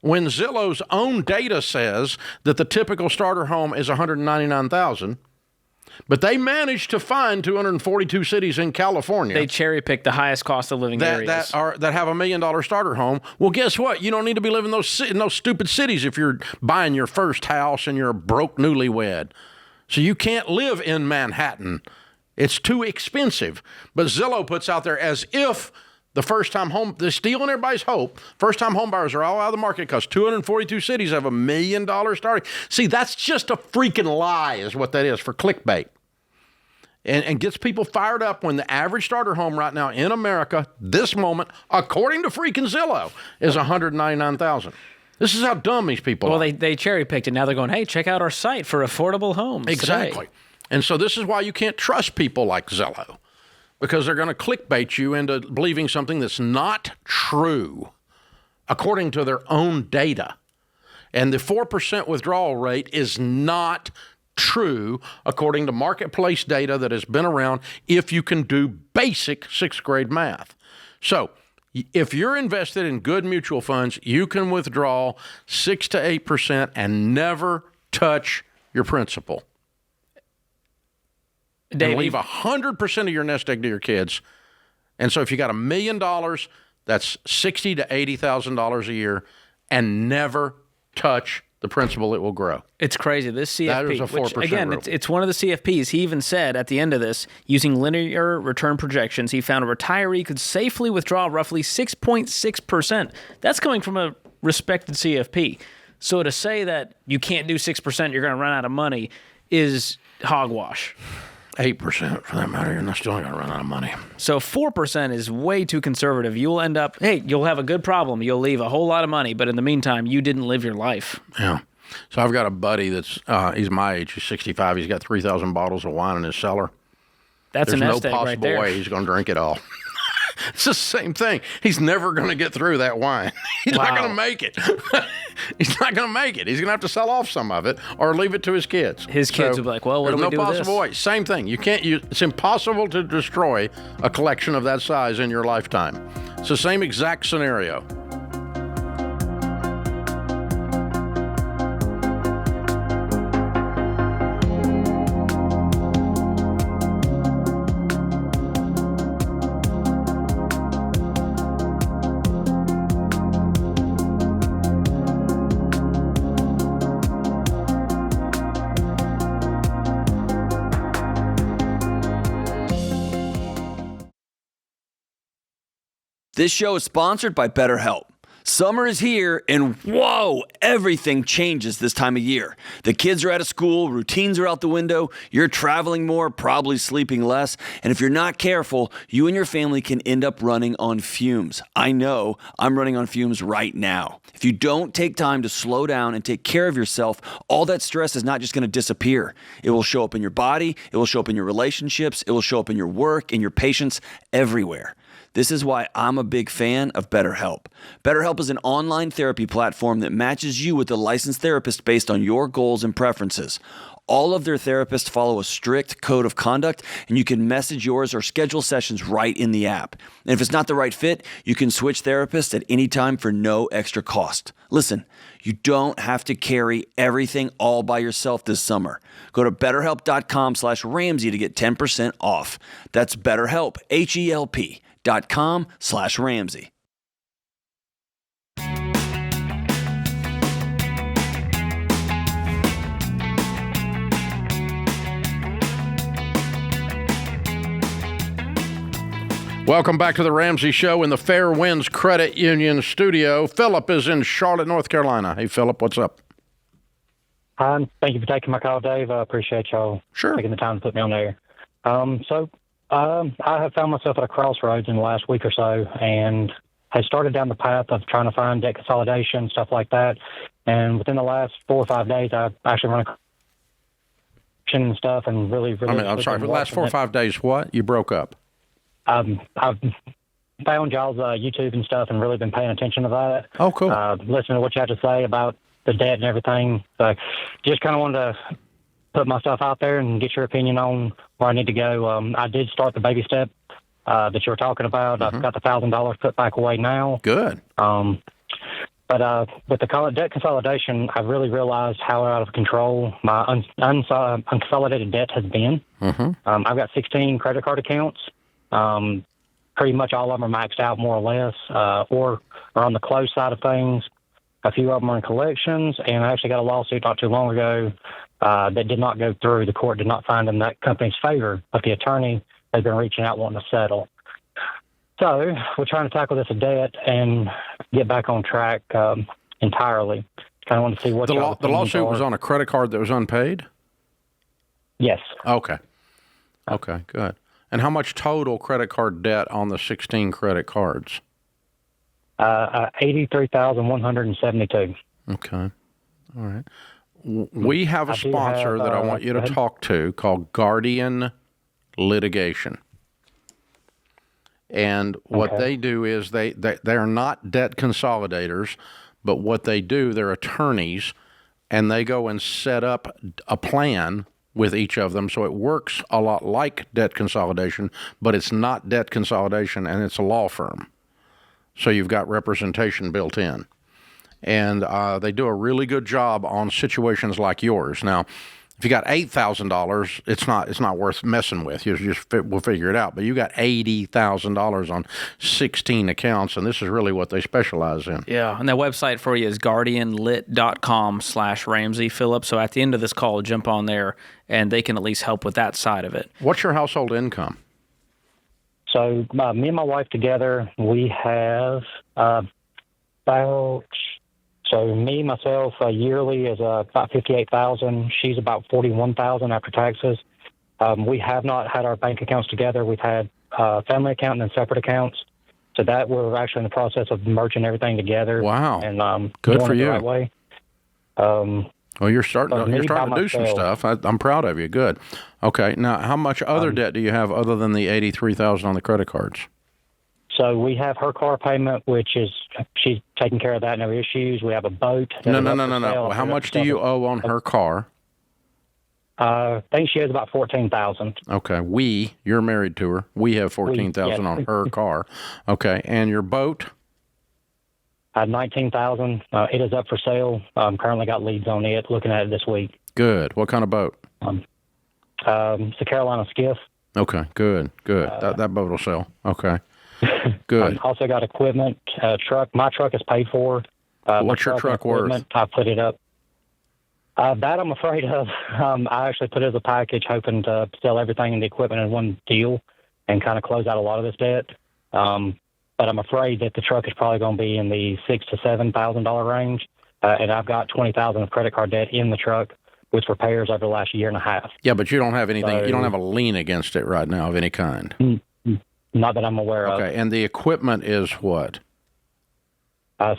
When Zillow's own data says that the typical starter home is $199,000, but they managed to find 242 cities in California. They cherry-picked the highest cost of living areas. That have $1 million starter home. Well, guess what? You don't need to be living in those stupid cities if you're buying your first house and you're a broke newlywed. So you can't live in Manhattan. It's too expensive. But Zillow puts out there as if The first-time home, they're stealing everybody's hope. First-time home buyers are all out of the market because 242 cities have $1 million starting. See, that's just a freaking lie is what that is for clickbait. And gets people fired up when the average starter home right now in America, this moment, according to freaking Zillow, is $199,000. This is how dumb these people are. Well, they cherry-picked it. Now they're going, hey, check out our site for affordable homes Exactly. today. And so this is why you can't trust people like Zillow. Because they're going to clickbait you into believing something that's not true according to their own data. And the 4% withdrawal rate is not true according to marketplace data that has been around if you can do basic sixth grade math. So if you're invested in good mutual funds, you can withdraw 6 to 8% and never touch your principal. Dave, and leave 100% of your nest egg to your kids. And so if you got $1 million, that's $60,000 to $80,000 a year, and never touch the principal. It will grow. It's crazy. This CFP, that is a 4% which, again, rule. it's one of the CFPs. He even said at the end of this, using linear return projections, he found a retiree could safely withdraw roughly 6.6%. That's coming from a respected CFP. So to say that you can't do 6%, you're going to run out of money is hogwash. 8% for that matter, and they're still not going to run out of money. So 4% is way too conservative. You'll end up, you'll have a good problem. You'll leave a whole lot of money, but in the meantime, you didn't live your life. Yeah. So I've got a buddy that's, he's my age, he's 65. He's got 3,000 bottles of wine in his cellar. That's There's a no nest egg right possible there. way he's going to drink it all. It's the same thing. He's never going to get through that wine. He's not going to make it. He's not going to make it. He's going to have to sell off some of it or leave it to his kids. His kids will be like, well, what do we there's do no with this? possible way. Same thing. You can't. It's impossible to destroy a collection of that size in your lifetime. It's the same exact scenario. This show is sponsored by BetterHelp. Summer is here, and whoa, everything changes this time of year. The kids are out of school, routines are out the window, you're traveling more, probably sleeping less, and if you're not careful, you and your family can end up running on fumes. I know, I'm running on fumes right now. If you don't take time to slow down and take care of yourself, all that stress is not just going to disappear. It will show up in your body, it will show up in your relationships, it will show up in your work, in your patience, everywhere. This is why I'm a big fan of BetterHelp. BetterHelp is an online therapy platform that matches you with a licensed therapist based on your goals and preferences. All of their therapists follow a strict code of conduct, and you can message yours or schedule sessions right in the app. And if it's not the right fit, you can switch therapists at any time for no extra cost. Listen, you don't have to carry everything all by yourself this summer. Go to BetterHelp.com/Ramsey to get 10% off. That's BetterHelp, HELP.com/Ramsey. Welcome back to the Ramsey Show in the Fair Winds Credit Union studio. Philip is in Charlotte, North Carolina. Hey, Philip, what's up? Hi, thank you for taking my call, Dave. I appreciate y'all taking the time to put me on there. I have found myself at a crossroads in the last week or so, and I started down the path of trying to find debt consolidation, stuff like that. And within the last 4 or 5 days, I've actually run a and stuff, and really. I'm sorry, for the last 4 or 5 days, what? You broke up. I've found y'all's YouTube and stuff and really been paying attention to that. Oh, cool. Listening to what you had to say about the debt and everything. So just kind of wanted to put myself out there and get your opinion on where I need to go. I did start the baby step that you were talking about. Mm-hmm. I've got the $1,000 put back away now. Good. But with the debt consolidation, I've really realized how out of control my unconsolidated debt has been. Mm-hmm. I've got 16 credit card accounts. Pretty much all of them are maxed out more or less, or are on the close side of things. A few of them are in collections, and I actually got a lawsuit not too long ago that did not go through. The court did not find in that company's favor, but the attorney has been reaching out wanting to settle. So we're trying to tackle this debt and get back on track entirely. Kind of want to see what the lawsuit was on a credit card that was unpaid? Yes. Okay. Okay, good. And how much total credit card debt on the 16 credit cards? 83,172. Okay. All right. We have a sponsor that I want you to talk to called Guardian Litigation. And what they do is they are not debt consolidators, but what they do, they're attorneys, and they go and set up a plan with each of them. So it works a lot like debt consolidation, but it's not debt consolidation, and it's a law firm. So you've got representation built in. And they do a really good job on situations like yours. Now, if you got $8,000, it's not worth messing with. We'll figure it out. But you got $80,000 on 16 accounts, and this is really what they specialize in. Yeah, and that website for you is guardianlit.com/Ramsey Phillip. So at the end of this call, jump on there, and they can at least help with that side of it. What's your household income? So me and my wife together, we have So me, myself, yearly is about $58,000. She's about $41,000 after taxes. We have not had our bank accounts together. We've had family account and then separate accounts. So that we're actually in the process of merging everything together. Wow. And good for you. The right way. Well, you're starting to do some stuff. I'm proud of you. Good. Okay. Now, how much other debt do you have other than the $83,000 on the credit cards? So we have her car payment, which is she's taking care of that, no issues. We have a boat. No. How much do you owe on her car? I think she owes about $14,000. Okay. You're married to her. We have $14,000 on her car. Okay. And your boat? $19,000. It is up for sale. Currently got leads on it. Looking at it this week. Good. What kind of boat? It's a Carolina skiff. Okay. Good. That boat will sell. Okay. Good. Also got equipment, truck. My truck is paid for. What's your truck worth? I put it up. That I'm afraid of. I actually put it as a package, hoping to sell everything in the equipment in one deal and kind of close out a lot of this debt. But I'm afraid that the truck is probably going to be in the $6,000 to $7,000 range. And I've got $20,000 of credit card debt in the truck with repairs over the last year and a half. Yeah, but you don't have anything. You don't have a lien against it right now of any kind. Not that I'm aware of. Okay, and the equipment is what?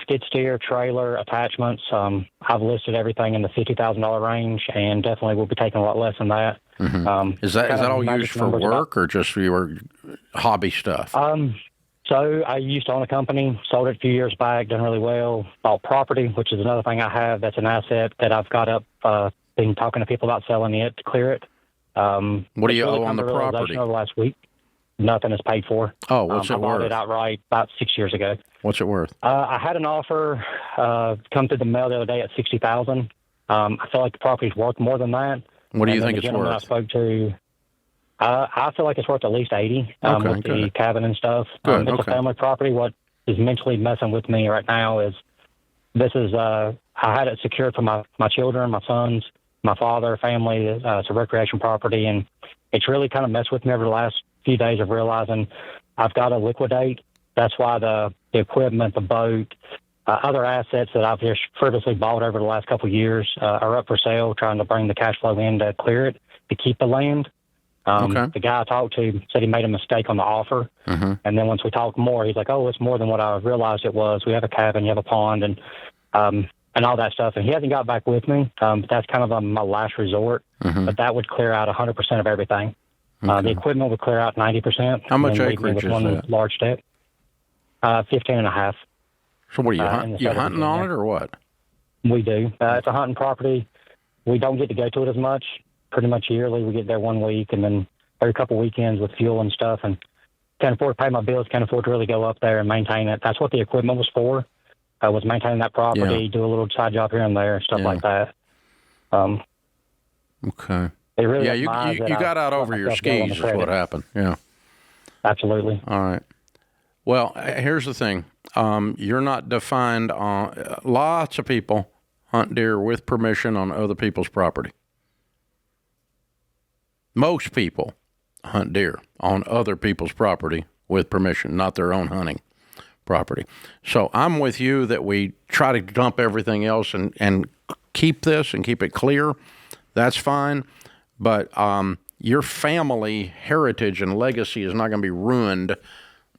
Skid steer, trailer, attachments. I've listed everything in the $50,000 range, and definitely will be taking a lot less than that. Mm-hmm. Is that all used for work or just for your hobby stuff? So I used to own a company, sold it a few years back, done really well. Bought property, which is another thing I have. That's an asset that I've got up. Been talking to people about selling it to clear it. What do you owe on the property? Over the last week. Nothing is paid for. Oh, what's it worth? I bought it outright about 6 years ago. What's it worth? I had an offer come through the mail the other day at $60,000. I feel like the property's worth more than that. What do you think it's worth? I spoke to, I feel like it's worth at least $80 with the cabin and stuff. It's a family property. What is mentally messing with me right now is I had it secured for my children, my sons, my father, family. It's a recreation property, and it's really kind of messed with me over the last few days of realizing I've got to liquidate. That's why the equipment, the boat, other assets that I've just frivolously bought over the last couple of years are up for sale, trying to bring the cash flow in to clear it, to keep the land. The guy I talked to said he made a mistake on the offer. Mm-hmm. And then once we talked more, he's like, oh, it's more than what I realized it was. We have a cabin, you have a pond, and all that stuff. And he hasn't got back with me, but that's kind of my last resort. Mm-hmm. But that would clear out 100% of everything. The equipment would clear out 90%. How much acreage is one that? Large debt. 15 and a half. So what are you hunting on it or what? We do. It's a hunting property. We don't get to go to it as much. Pretty much yearly, we get there 1 week, and then every couple of weekends with fuel and stuff. And can't afford to pay my bills. Can't afford to really go up there and maintain it. That's what the equipment was for. Was maintaining that property, do a little side job here and there, stuff like that. Okay. Really you got out over your skis is what happened. Yeah. Absolutely. All right. Well, here's the thing. You're not defined on... Lots of people hunt deer with permission on other people's property. Most people hunt deer on other people's property with permission, not their own hunting property. So I'm with you that we try to dump everything else and keep this and keep it clear. That's fine. But your family heritage and legacy is not going to be ruined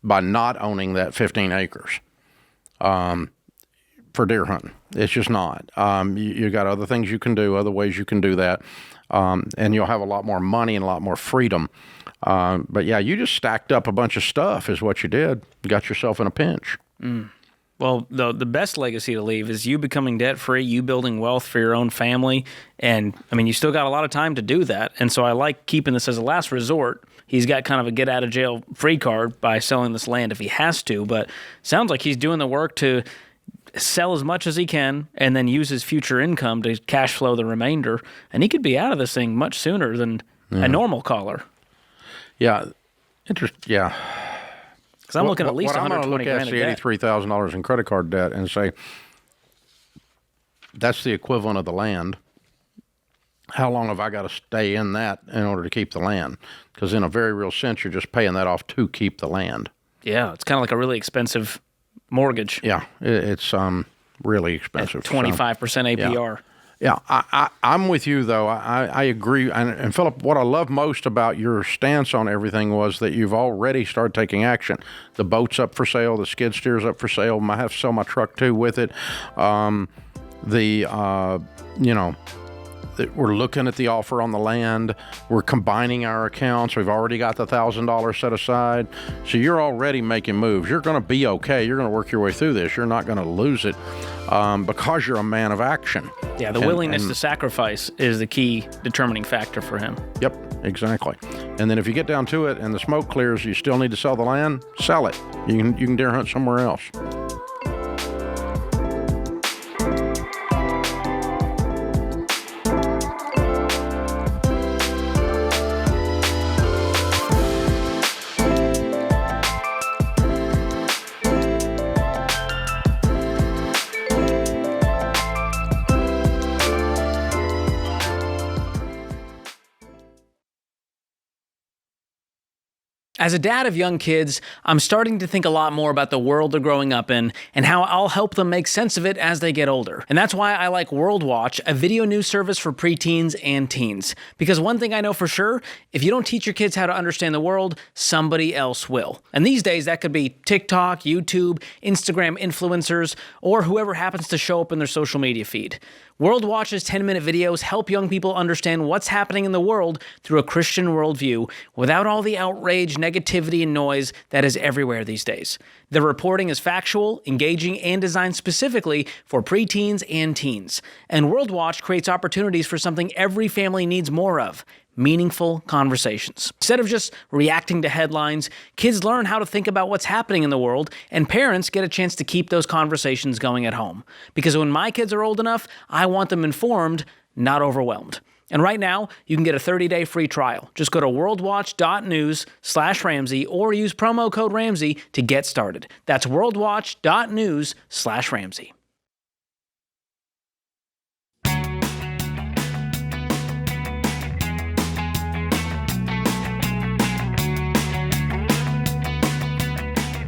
by not owning that 15 acres for deer hunting. It's just not. You got other things you can do, other ways you can do that, and you'll have a lot more money and a lot more freedom. But yeah, you just stacked up a bunch of stuff is what you did. You got yourself in a pinch. Well, the best legacy to leave is you becoming debt-free, you building wealth for your own family. And, I mean, you still got a lot of time to do that. And so I like keeping this as a last resort. He's got kind of a get-out-of-jail-free card by selling this land if he has to. But sounds like he's doing the work to sell as much as he can and then use his future income to cash flow the remainder. And he could be out of this thing much sooner than a normal caller. Yeah. Yeah. Because I'm looking at least $120,000 a day. I'm going to look at the $83,000 in credit card debt and say, that's the equivalent of the land. How long have I got to stay in that in order to keep the land? Because in a very real sense, you're just paying that off to keep the land. Yeah, it's kind of like a really expensive mortgage. Yeah, it's really expensive. 25% APR. Yeah, I'm with you, though. I agree. And Philip, what I love most about your stance on everything was that you've already started taking action. The boat's up for sale. The skid steer's up for sale. I have to sell my truck, too, with it. We're looking at the offer on the land. We're combining our accounts. We've already got the $1,000 set aside. So you're already making moves. You're going to be okay. You're going to work your way through this. You're not going to lose it because you're a man of action. Yeah, the willingness to sacrifice is the key determining factor for him. Yep, exactly. And then if you get down to it and the smoke clears, you still need to sell the land, sell it. You can deer hunt somewhere else. As a dad of young kids, I'm starting to think a lot more about the world they're growing up in and how I'll help them make sense of it as they get older. And that's why I like World Watch, a video news service for preteens and teens. Because one thing I know for sure, if you don't teach your kids how to understand the world, somebody else will. And these days, that could be TikTok, YouTube, Instagram influencers, or whoever happens to show up in their social media feed. World Watch's 10-minute videos help young people understand what's happening in the world through a Christian worldview without all the outrage, negativity, and noise that is everywhere these days. The reporting is factual, engaging, and designed specifically for preteens and teens. And World Watch creates opportunities for something every family needs more of: meaningful conversations. Instead of just reacting to headlines, kids learn how to think about what's happening in the world, and parents get a chance to keep those conversations going at home. Because when my kids are old enough, I want them informed, not overwhelmed. And right now, you can get a 30-day free trial. Just go to worldwatch.news/Ramsey or use promo code Ramsey to get started. That's worldwatch.news/Ramsey.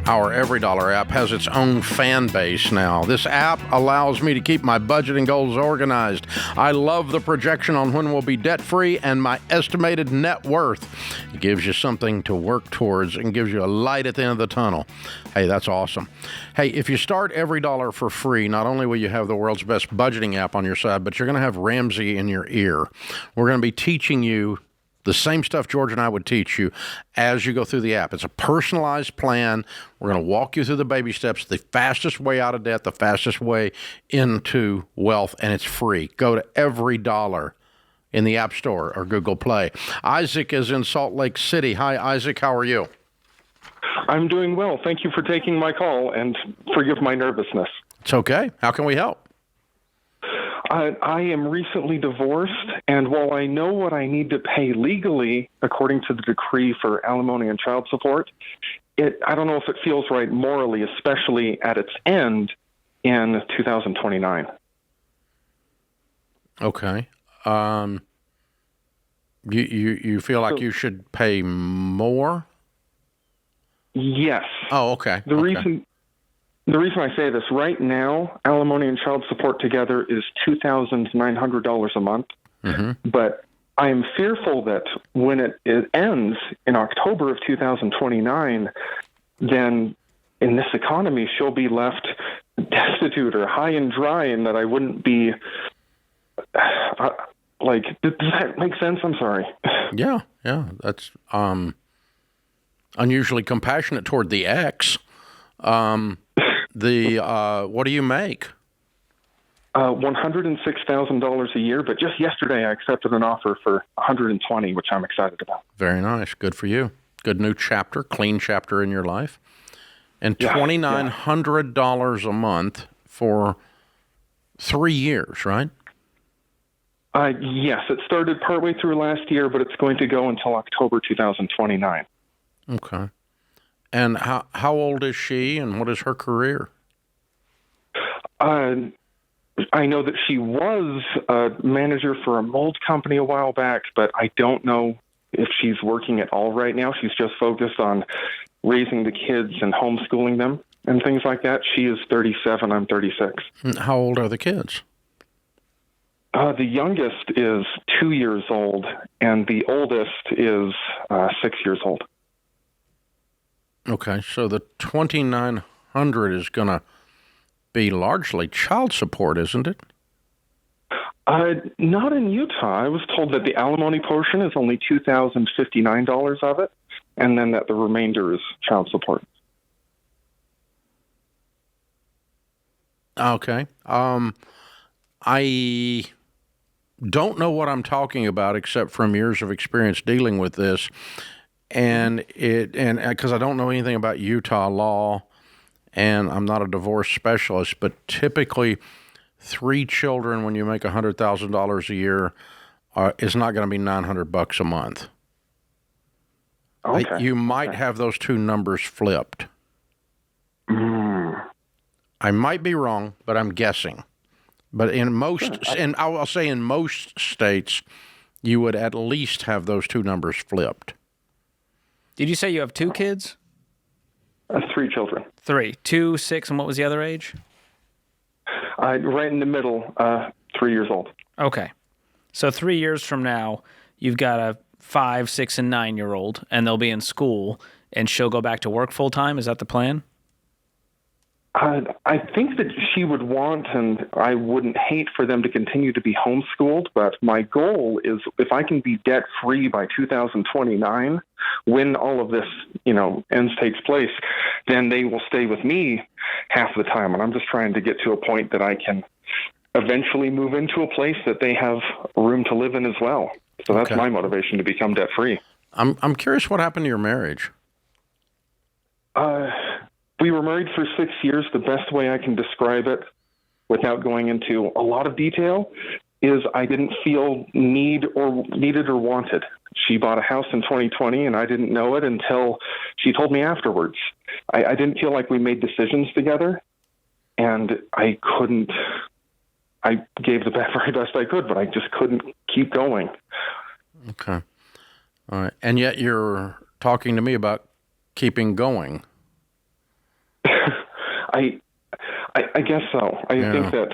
Our EveryDollar app has its own fan base now. This app allows me to keep my budgeting goals organized. I love the projection on when we'll be debt-free and my estimated net worth. It gives you something to work towards and gives you a light at the end of the tunnel. Hey, that's awesome. Hey, if you start EveryDollar for free, not only will you have the world's best budgeting app on your side, but you're going to have Ramsey in your ear. We're going to be teaching you the same stuff George and I would teach you as you go through the app. It's a personalized plan. We're going to walk you through the baby steps, the fastest way out of debt, the fastest way into wealth, and it's free. Go to EveryDollar in the App Store or Google Play. Isaac is in Salt Lake City. Hi, Isaac. How are you? I'm doing well. Thank you for taking my call, and forgive my nervousness. It's okay. How can we help? I am recently divorced, and while I know what I need to pay legally, according to the decree for alimony and child support, I don't know if it feels right morally, especially at its end in 2029. Okay. You feel like you should pay more? Yes. Oh, okay. The reason I say this, right now, alimony and child support together is $2,900 a month. Mm-hmm. But I am fearful that when it ends in October of 2029, then in this economy, she'll be left destitute or high and dry, and that I wouldn't be does that make sense? I'm sorry. Yeah. That's unusually compassionate toward the ex. What do you make? $106,000 a year, but just yesterday I accepted an offer for $120,000, which I'm excited about. Very nice. Good for you. Good new chapter, clean chapter in your life. And $2,900 a month for 3 years, right? Yes, it started partway through last year, but it's going to go until October 2029. Okay. And how old is she, and what is her career? I know that she was a manager for a mold company a while back, but I don't know if she's working at all right now. She's just focused on raising the kids and homeschooling them and things like that. She is 37. I'm 36. How old are the kids? The youngest is 2 years old, and the oldest is 6 years old. Okay, so the $2,900 is going to be largely child support, isn't it? Not in Utah. I was told that the alimony portion is only $2,059 of it, and then that the remainder is child support. Okay. I don't know what I'm talking about except from years of experience dealing with this, and because I don't know anything about Utah law, and I'm not a divorce specialist, but typically 3 children when you make $100,000 a year is not going to be $900 a month. Okay. You might have those two numbers flipped. Mm. I might be wrong, but I'm guessing. But in most, and I'll say in most states, you would at least have those two numbers flipped. Did you say you have 2 kids? 3 children. 3. 2, 6, and what was the other age? Right in the middle, 3 years old. Okay. So 3 years from now, you've got a 5, 6, and 9-year-old, and they'll be in school, and she'll go back to work full-time? Is that the plan? I think that she would want, and I wouldn't hate for them to continue to be homeschooled, but my goal is if I can be debt-free by 2029, when all of this, takes place, then they will stay with me half the time. And I'm just trying to get to a point that I can eventually move into a place that they have room to live in as well. So that's my motivation to become debt-free. I'm curious what happened to your marriage. We were married for 6 years. The best way I can describe it, without going into a lot of detail, is I didn't feel needed or wanted. She bought a house in 2020, and I didn't know it until she told me afterwards. I didn't feel like we made decisions together, and I couldn't. I gave the very best I could, but I just couldn't keep going. Okay. All right. And yet you're talking to me about keeping going. I guess so. I think that.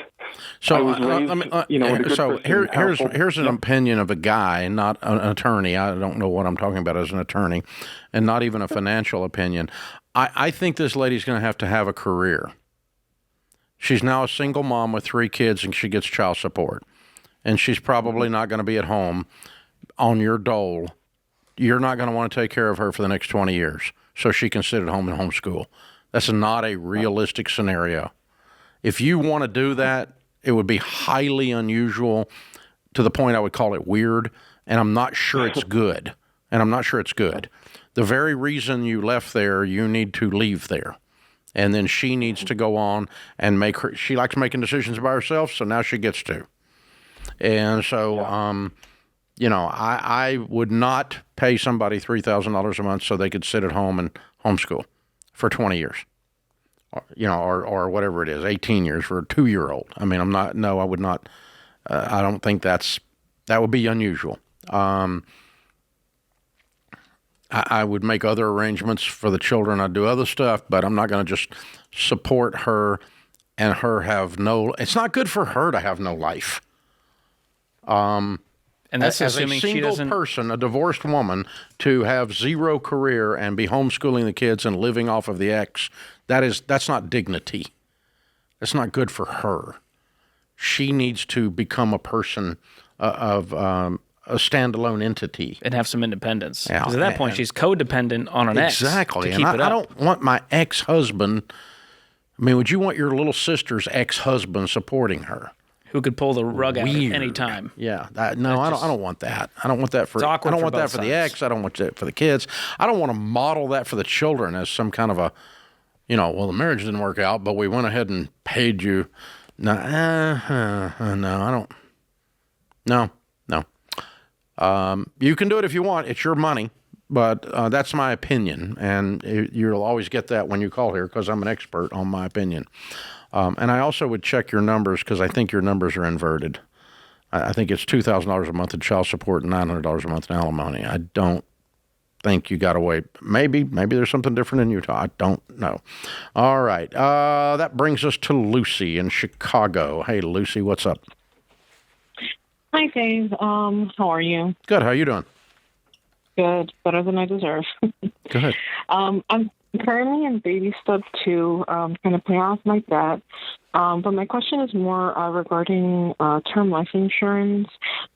So, I was raised, here's an opinion of a guy, not an attorney. I don't know what I'm talking about as an attorney, and not even a financial opinion. I think this lady's going to have a career. She's now a single mom with 3 kids, and she gets child support. And she's probably not going to be at home on your dole. You're not going to want to take care of her for the next 20 years, so she can sit at home and homeschool. That's not a realistic scenario. If you want to do that, it would be highly unusual to the point I would call it weird, and I'm not sure it's good. The very reason you left there, you need to leave there. And then she needs to go on and she likes making decisions by herself, so now she gets to. And so, I would not pay somebody $3,000 a month so they could sit at home and homeschool for 20 years. Or whatever it is, 18 years for a 2-year-old. I mean, I would not, I don't think that would be unusual. I would make other arrangements for the children. I'd do other stuff, but I'm not going to just support her and her have no. It's not good for her to have no life. And that's as assuming a single she doesn't. person, a divorced woman, to have zero career and be homeschooling the kids and living off of the ex. That's not dignity. That's not good for her. She needs to become a person of a standalone entity And have some independence. Yeah, Because at that point, she's codependent on an ex. exactly. To And keep it up. I don't want my ex-husband. I mean, would you want your little sister's ex-husband supporting her? Who could pull the rug out at Weird. any time. Yeah, I don't want that. I don't want that for. It's awkward I don't for want that both for the sides. ex. I don't want that for the kids. I don't want to model that for the children as some kind of a, well, the marriage didn't work out, but we went ahead and paid you. No, no, I don't. No. You can do it if you want. It's your money, but that's my opinion, and you'll always get that when you call here because I'm an expert on my opinion. And I also would check your numbers because I think your numbers are inverted. I think it's $2,000 a month in child support and $900 a month in alimony. I don't think you got away. Maybe there's something different in Utah. I don't know. All right. That brings us to Lucy in Chicago. Hey, Lucy, what's up? Hi, Dave. How are you? Good. How you doing? Good. Better than I deserve. Go ahead. I'm currently in baby step 2, kind of paying off my debt. But my question is more regarding term life insurance.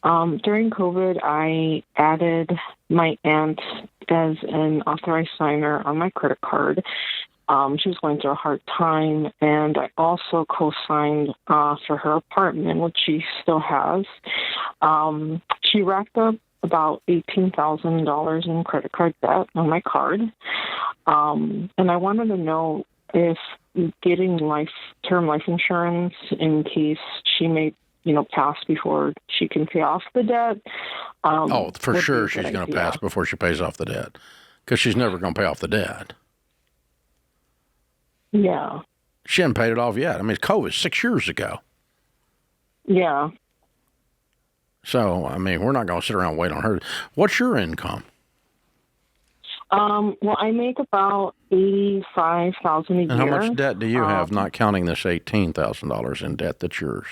During COVID, I added my aunt as an authorized signer on my credit card. She was going through a hard time, and I also co-signed for her apartment, which she still has. She racked up about $18,000 in credit card debt on my card. And I wanted to know if getting term life insurance in case she may, pass before she can pay off the debt. For sure she's going to pass before she pays off the debt because she's never going to pay off the debt. Yeah. She hasn't paid it off yet. I mean, COVID 6 years ago. Yeah. So, I mean, we're not going to sit around and wait on her. What's your income? Well, I make about $85,000 a year. And how much debt do you have, not counting this $18,000 in debt that's yours?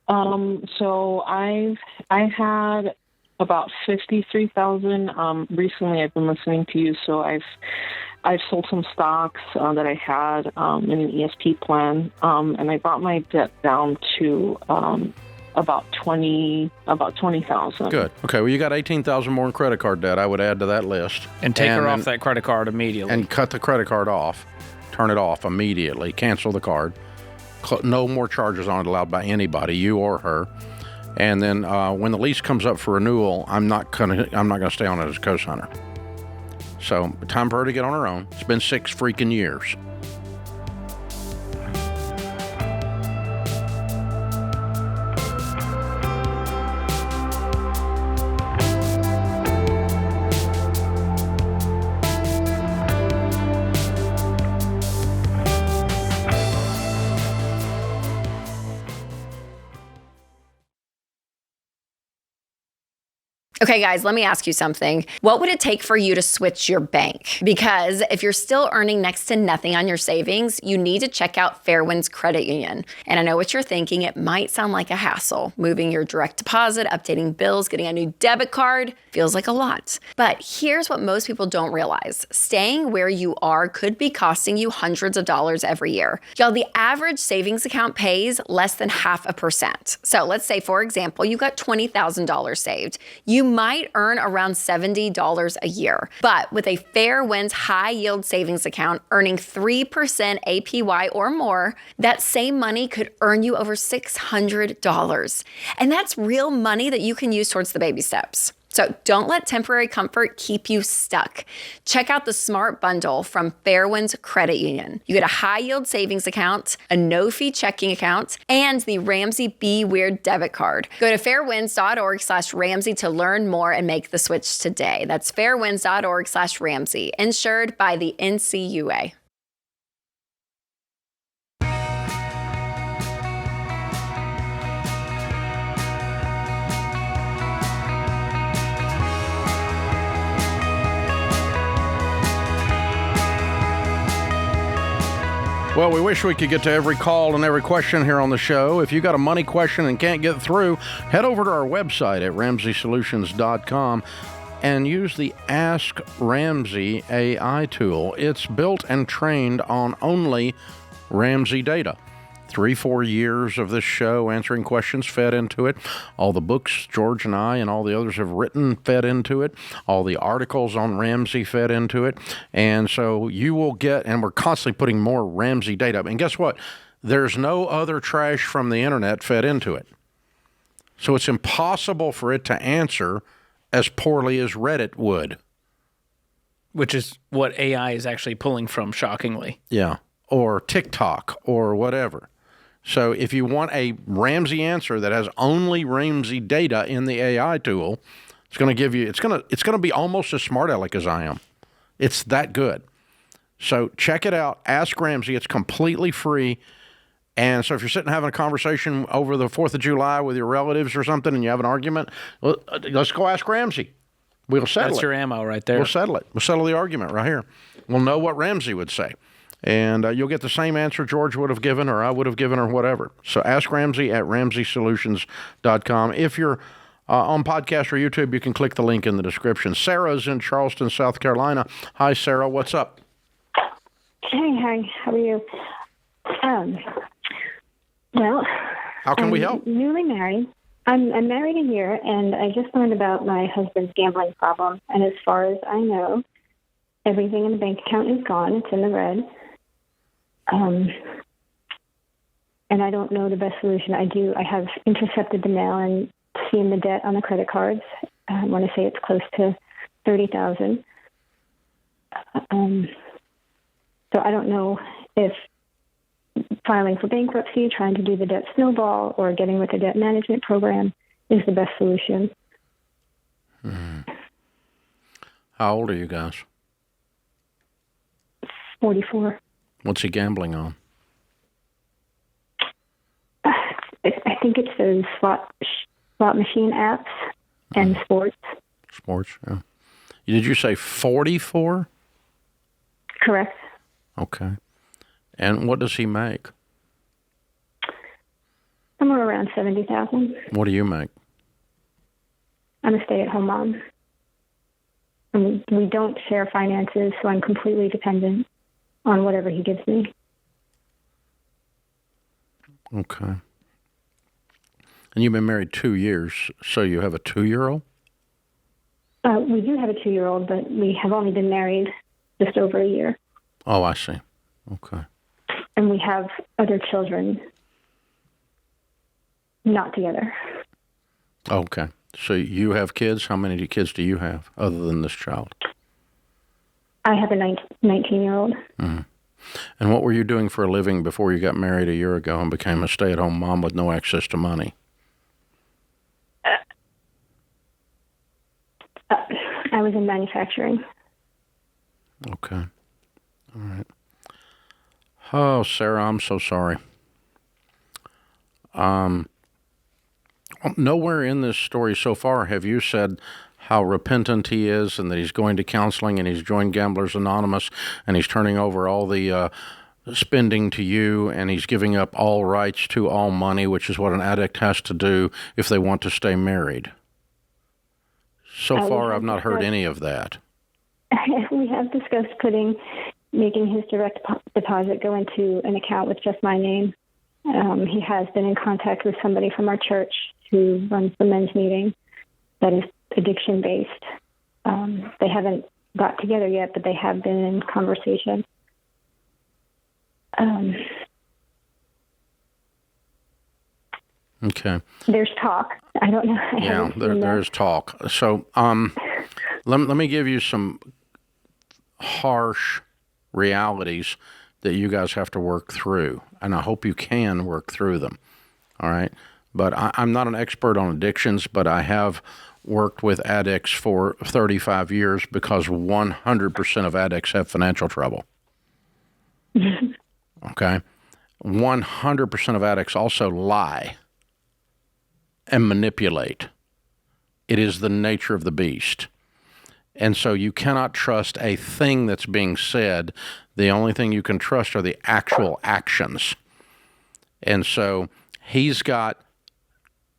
So I had about $53,000. Recently, I've been listening to you, so I've sold some stocks that I had in an ESP plan, and I brought my debt down to about $20,000. Good. Okay. Well, you got $18,000 more in credit card debt. I would add to that list And take her off that credit card immediately. and cut the credit card off. Turn it off immediately. Cancel the card. No more charges on it allowed by anybody, you or her. And then when the lease comes up for renewal, I'm not gonna stay on it as a co-signer. So time for her to get on her own. It's been 6 freaking years. Okay, guys, let me ask you something. What would it take for you to switch your bank? Because if you're still earning next to nothing on your savings, you need to check out Fairwind's Credit Union. And I know what you're thinking. It might sound like a hassle. Moving your direct deposit, updating bills, getting a new debit card feels like a lot. But here's what most people don't realize. Staying where you are could be costing you hundreds of dollars every year. Y'all, the average savings account pays less than 0.5%. So let's say, for example, you got $20,000 saved. You might earn around $70 a year. But with a Fairwinds high yield savings account earning 3% APY or more, that same money could earn you over $600. And that's real money that you can use towards the baby steps. So don't let temporary comfort keep you stuck. Check out the Smart Bundle from Fairwinds Credit Union. You get a high-yield savings account, a no-fee checking account, and the Ramsey Be Weird debit card. Go to fairwinds.org/Ramsey to learn more and make the switch today. That's fairwinds.org/Ramsey, insured by the NCUA. Well, we wish we could get to every call and every question here on the show. If you got a money question and can't get through, head over to our website at RamseySolutions.com and use the Ask Ramsey AI tool. It's built and trained on only Ramsey data. 3-4 years of this show answering questions fed into it. All the books George and I and all the others have written fed into it. All the articles on Ramsey fed into it. And so you will get, and we're constantly putting more Ramsey data. And guess what? There's no other trash from the internet fed into it. So it's impossible for it to answer as poorly as Reddit would. Which is what AI is actually pulling from, shockingly. Yeah. Or TikTok or whatever. So if you want a Ramsey answer that has only Ramsey data in the AI tool, it's going to give you, it's going to be almost as smart aleck as I am. It's that good. So check it out. Ask Ramsey. It's completely free. And so if you're sitting having a conversation over the 4th of July with your relatives or something and you have an argument, let's go ask Ramsey. We'll settle it. That's your ammo right there. We'll settle it. We'll settle the argument right here. We'll know what Ramsey would say. And you'll get the same answer George would have given or I would have given or whatever. So ask Ramsey at RamseySolutions.com. If you're on podcast or YouTube, you can click the link in the description. Sarah's in Charleston, South Carolina. Hi, Sarah. What's up? Hey, hi. How are you? Well, how can we help? Newly married. I'm married a year, and I just learned about my husband's gambling problem. And as far as I know, everything in the bank account is gone. It's in the red. And I don't know the best solution. I have intercepted the mail and seen the debt on the credit cards. I want to say it's close to $30,000. So I don't know if filing for bankruptcy, trying to do the debt snowball, or getting with a debt management program is the best solution. How old are you guys? 44. What's he gambling on? I think it's those slot machine apps and sports. Sports, yeah. Did you say 44? Correct. Okay. And what does he make? Somewhere around $70,000. What do you make? I'm a stay-at-home mom. And we don't share finances, so I'm completely dependent on whatever he gives me. Okay. And you've been married 2 years, so you have a 2-year-old? We do have a 2-year-old, but we have only been married just over a year. Oh, I see. Okay. And we have other children not together. Okay. So you have kids? How many kids do you have other than this child? I have a 19-year-old. Mm-hmm. And what were you doing for a living before you got married a year ago and became a stay-at-home mom with no access to money? I was in manufacturing. Okay. All right. Oh, Sarah, I'm so sorry. Nowhere in this story so far have you said how repentant he is and that he's going to counseling and he's joined Gamblers Anonymous and he's turning over all the spending to you and he's giving up all rights to all money, which is what an addict has to do if they want to stay married. So far, I've not heard any of that. We have discussed making his direct deposit go into an account with just my name. He has been in contact with somebody from our church who runs the men's meeting that is addiction-based. They haven't got together yet, but they have been in conversation. Okay. There's talk. I don't know. Yeah, there's talk. So let me give you some harsh realities that you guys have to work through, and I hope you can work through them. All right? But I'm not an expert on addictions, but I have worked with addicts for 35 years because 100% of addicts have financial trouble. Okay? 100% of addicts also lie and manipulate. It is the nature of the beast. And so you cannot trust a thing that's being said. The only thing you can trust are the actual actions. And so he's got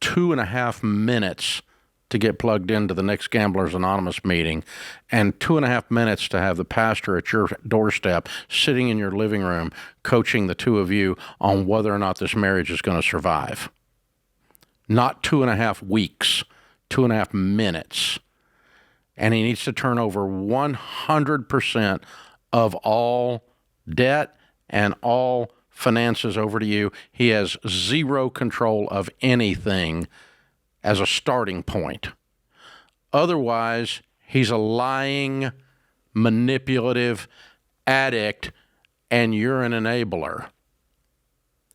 2.5 minutes to get plugged into the next Gamblers Anonymous meeting, and 2.5 minutes to have the pastor at your doorstep, sitting in your living room, coaching the two of you on whether or not this marriage is going to survive. Not 2.5 weeks, 2.5 minutes. And he needs to turn over 100% of all debt and all finances over to you. He has zero control of anything as a starting point. Otherwise, he's a lying, manipulative addict, and you're an enabler.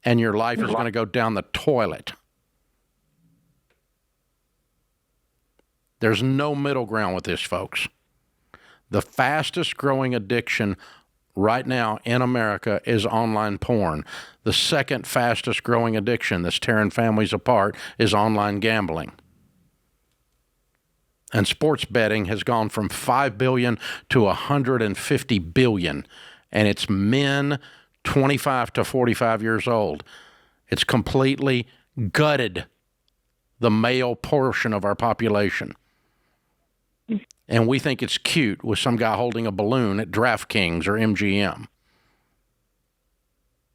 And your life is going to go down the toilet. There's no middle ground with this, folks. The fastest growing addiction right now in America is online porn. The second fastest growing addiction that's tearing families apart is online gambling. And sports betting has gone from 5 billion to 150 billion. And it's men 25 to 45 years old. It's completely gutted the male portion of our population. And we think it's cute with some guy holding a balloon at DraftKings or MGM.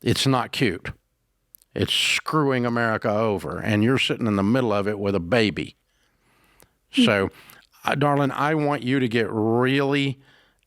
It's not cute. It's screwing America over, and you're sitting in the middle of it with a baby. So, darling, I want you to get really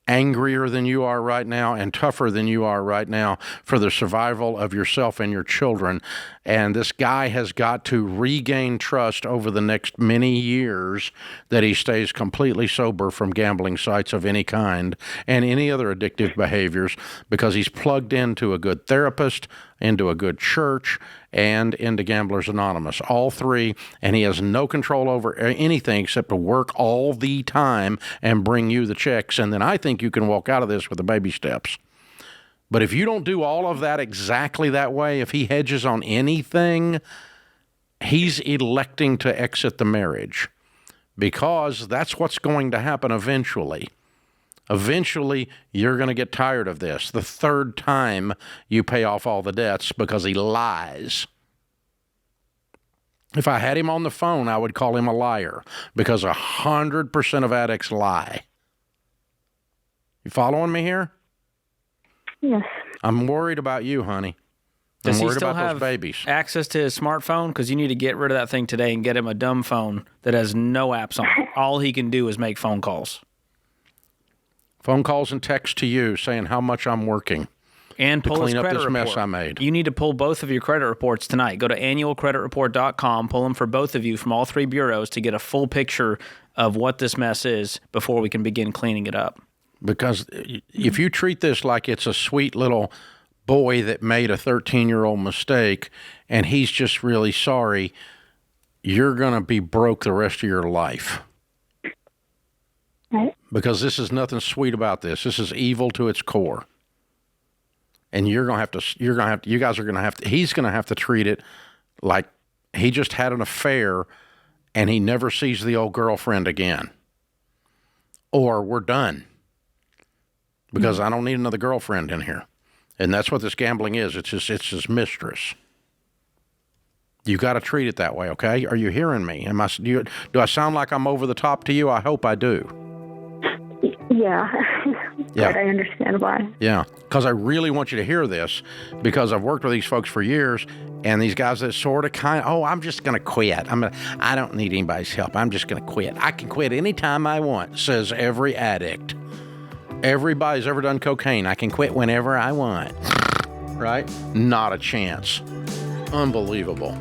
angrier than you are right now and tougher than you are right now for the survival of yourself and your children. And this guy has got to regain trust over the next many years that he stays completely sober from gambling sites of any kind and any other addictive behaviors, because he's plugged into a good therapist, into a good church, and into Gamblers Anonymous, all three, and he has no control over anything except to work all the time and bring you the checks, and then I think you can walk out of this with the baby steps. But if you don't do all of that exactly that way, if he hedges on anything, he's electing to exit the marriage, because that's what's going to happen eventually. Eventually, you're going to get tired of this. The third time you pay off all the debts because he lies. If I had him on the phone, I would call him a liar, because 100% of addicts lie. You following me here? Yes. I'm worried about you, honey. Does I'm he worried still about have those babies. access to his smartphone? Because you need to get rid of that thing today and get him a dumb phone that has no apps on it. All he can do is make phone calls. Phone calls and texts to you saying how much I'm working And to pull his clean up credit this report. mess I made. You need to pull both of your credit reports tonight. Go to annualcreditreport.com, pull them for both of you from all three bureaus to get a full picture of what this mess is before we can begin cleaning it up. Because if you treat this like it's a sweet little boy that made a 13-year-old mistake and he's just really sorry, you're going to be broke the rest of your life. Right. Because this is nothing sweet about this. This is evil to its core. And you guys are going to have to, he's going to have to treat it like he just had an affair and he never sees the old girlfriend again. Or we're done. Because I don't need another girlfriend in here. And that's what this gambling is. It's his mistress. You got to treat it that way, okay? Are you hearing me? Do I sound like I'm over the top to you? I hope I do. Yeah. Yeah. But I understand why. Yeah, because I really want you to hear this, because I've worked with these folks for years, and these guys that sort of I'm just going to quit. I don't need anybody's help. I'm just going to quit. I can quit anytime I want, says every addict. Everybody's ever done cocaine. I can quit whenever I want. Right? Not a chance. Unbelievable.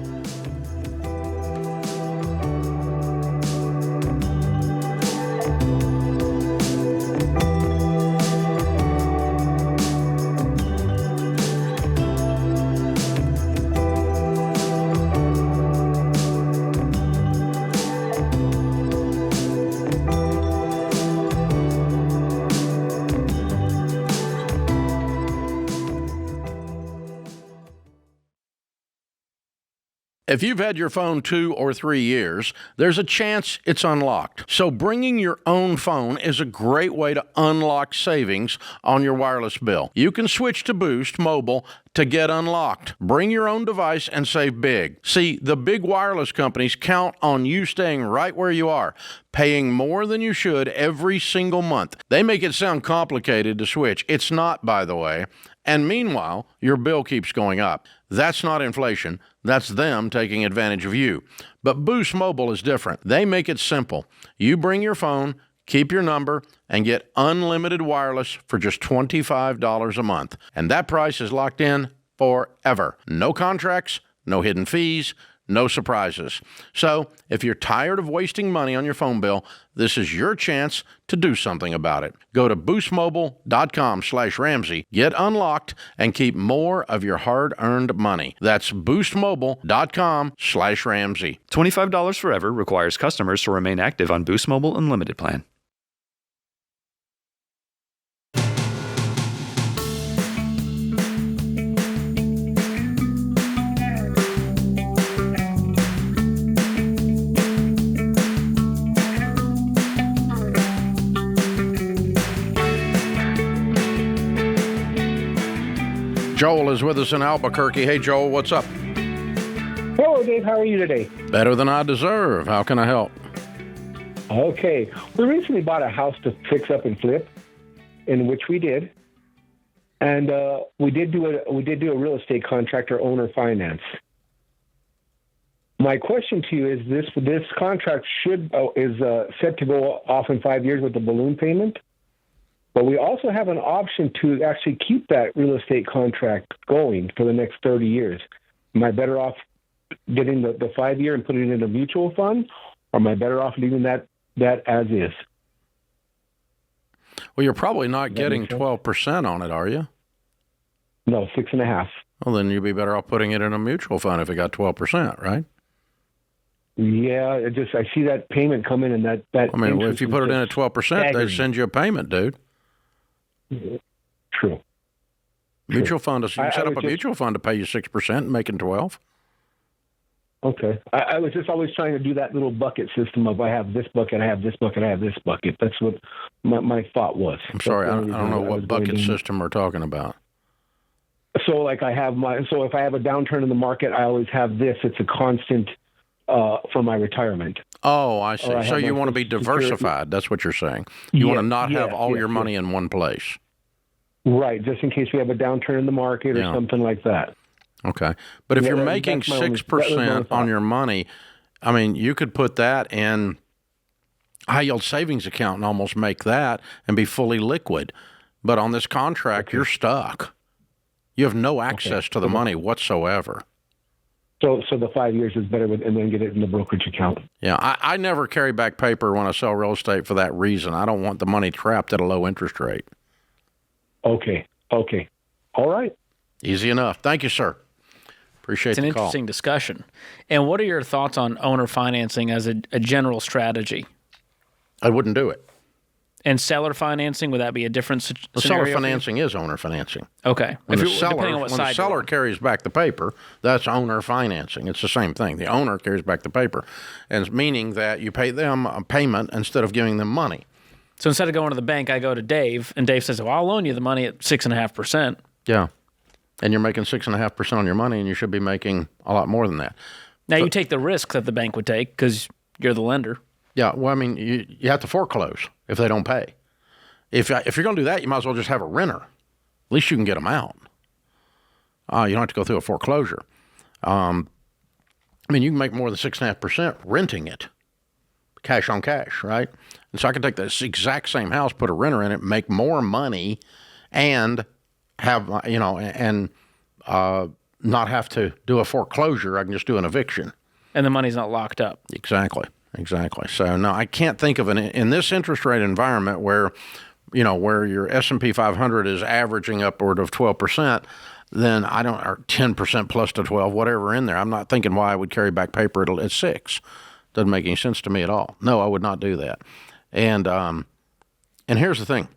If you've had your phone 2 or 3 years, there's a chance it's unlocked. So bringing your own phone is a great way to unlock savings on your wireless bill. You can switch to Boost Mobile to get unlocked. Bring your own device and save big. See, the big wireless companies count on you staying right where you are, paying more than you should every single month. They make it sound complicated to switch. It's not, by the way. And meanwhile, your bill keeps going up. That's not inflation. That's them taking advantage of you. But Boost Mobile is different. They make it simple. You bring your phone, keep your number, and get unlimited wireless for just $25 a month. And that price is locked in forever. No contracts, no hidden fees, no surprises. So if you're tired of wasting money on your phone bill, this is your chance to do something about it. Go to boostmobile.com/Ramsey, get unlocked, and keep more of your hard-earned money. That's boostmobile.com/Ramsey. $25 forever requires customers to remain active on Boost Mobile Unlimited plan. Joel is with us in Albuquerque. Hey, Joel, what's up? Hello, Dave. How are you today? Better than I deserve. How can I help? Okay. We recently bought a house to fix up and flip, in which we did. And we did do a real estate contractor owner finance. My question to you is this contract is set to go off in 5 years with the balloon payment? But we also have an option to actually keep that real estate contract going for the next 30 years. Am I better off getting the 5 year and putting it in a mutual fund, or am I better off leaving that as is? Well, you're probably not getting 12% on it, are you? No, 6.5%. Well, then you'd be better off putting it in a mutual fund if it got 12%, right? Yeah, I see that payment come in, and that. I mean, if you put it in at 12%, they send you a payment, dude. True. Mutual fund. You can set up a mutual fund to pay you 6% and making 12%. Okay. I was just always trying to do that little bucket system of I have this bucket, I have this bucket, I have this bucket. That's what my thought was. I'm sorry, I don't know what bucket system we're talking about. So if I have a downturn in the market, I always have this. It's a constant for my retirement. Oh, I see. So you want to be diversified. That's what you're saying. You want to not have all your money in one place. Right, just in case we have a downturn in the market or something like that. Okay. But if you're making 6% on your money, I mean, you could put that in high-yield savings account and almost make that and be fully liquid. But on this contract, you're stuck. You have no access to the money whatsoever. So the 5 years is better, and then get it in the brokerage account. Yeah, I never carry back paper when I sell real estate for that reason. I don't want the money trapped at a low interest rate. Okay. All right. Easy enough. Thank you, sir. Appreciate the call. It's an interesting discussion. And what are your thoughts on owner financing as a general strategy? I wouldn't do it. And seller financing, would that be a different scenario? Seller financing is owner financing. Okay. When the seller carries back the paper, that's owner financing. It's the same thing. The owner carries back the paper, and meaning that you pay them a payment instead of giving them money. So instead of going to the bank, I go to Dave, and Dave says, well, I'll loan you the money at 6.5%. Yeah. And you're making 6.5% on your money, and you should be making a lot more than that. Now, you take the risk that the bank would take because you're the lender. Yeah, well, I mean, you have to foreclose if they don't pay. If you're going to do that, you might as well just have a renter. At least you can get them out. You don't have to go through a foreclosure. I mean, you can make more than 6.5% renting it, cash on cash, right? And so I can take this exact same house, put a renter in it, make more money, and have not have to do a foreclosure. I can just do an eviction, and the money's not locked up. Exactly. So no, I can't think of in this interest rate environment where your S&P 500 is averaging upward of 12%, then or 10% plus to 12, whatever in there. I'm not thinking why I would carry back paper at 6. Doesn't make any sense to me at all. No, I would not do that. And here's the thing.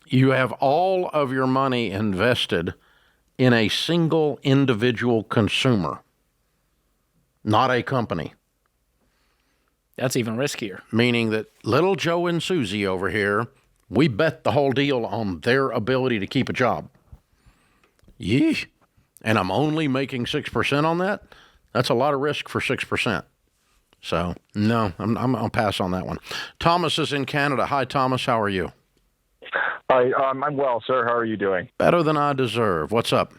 You have all of your money invested in a single individual consumer. not a company. That's even riskier. Meaning that little Joe and Susie over here, we bet the whole deal on their ability to keep a job. Yee. And I'm only making 6% on that? That's a lot of risk for 6%. So, no, I'll pass on that one. Thomas is in Canada. Hi, Thomas. How are you? Hi, I'm well, sir. How are you doing? Better than I deserve. What's up?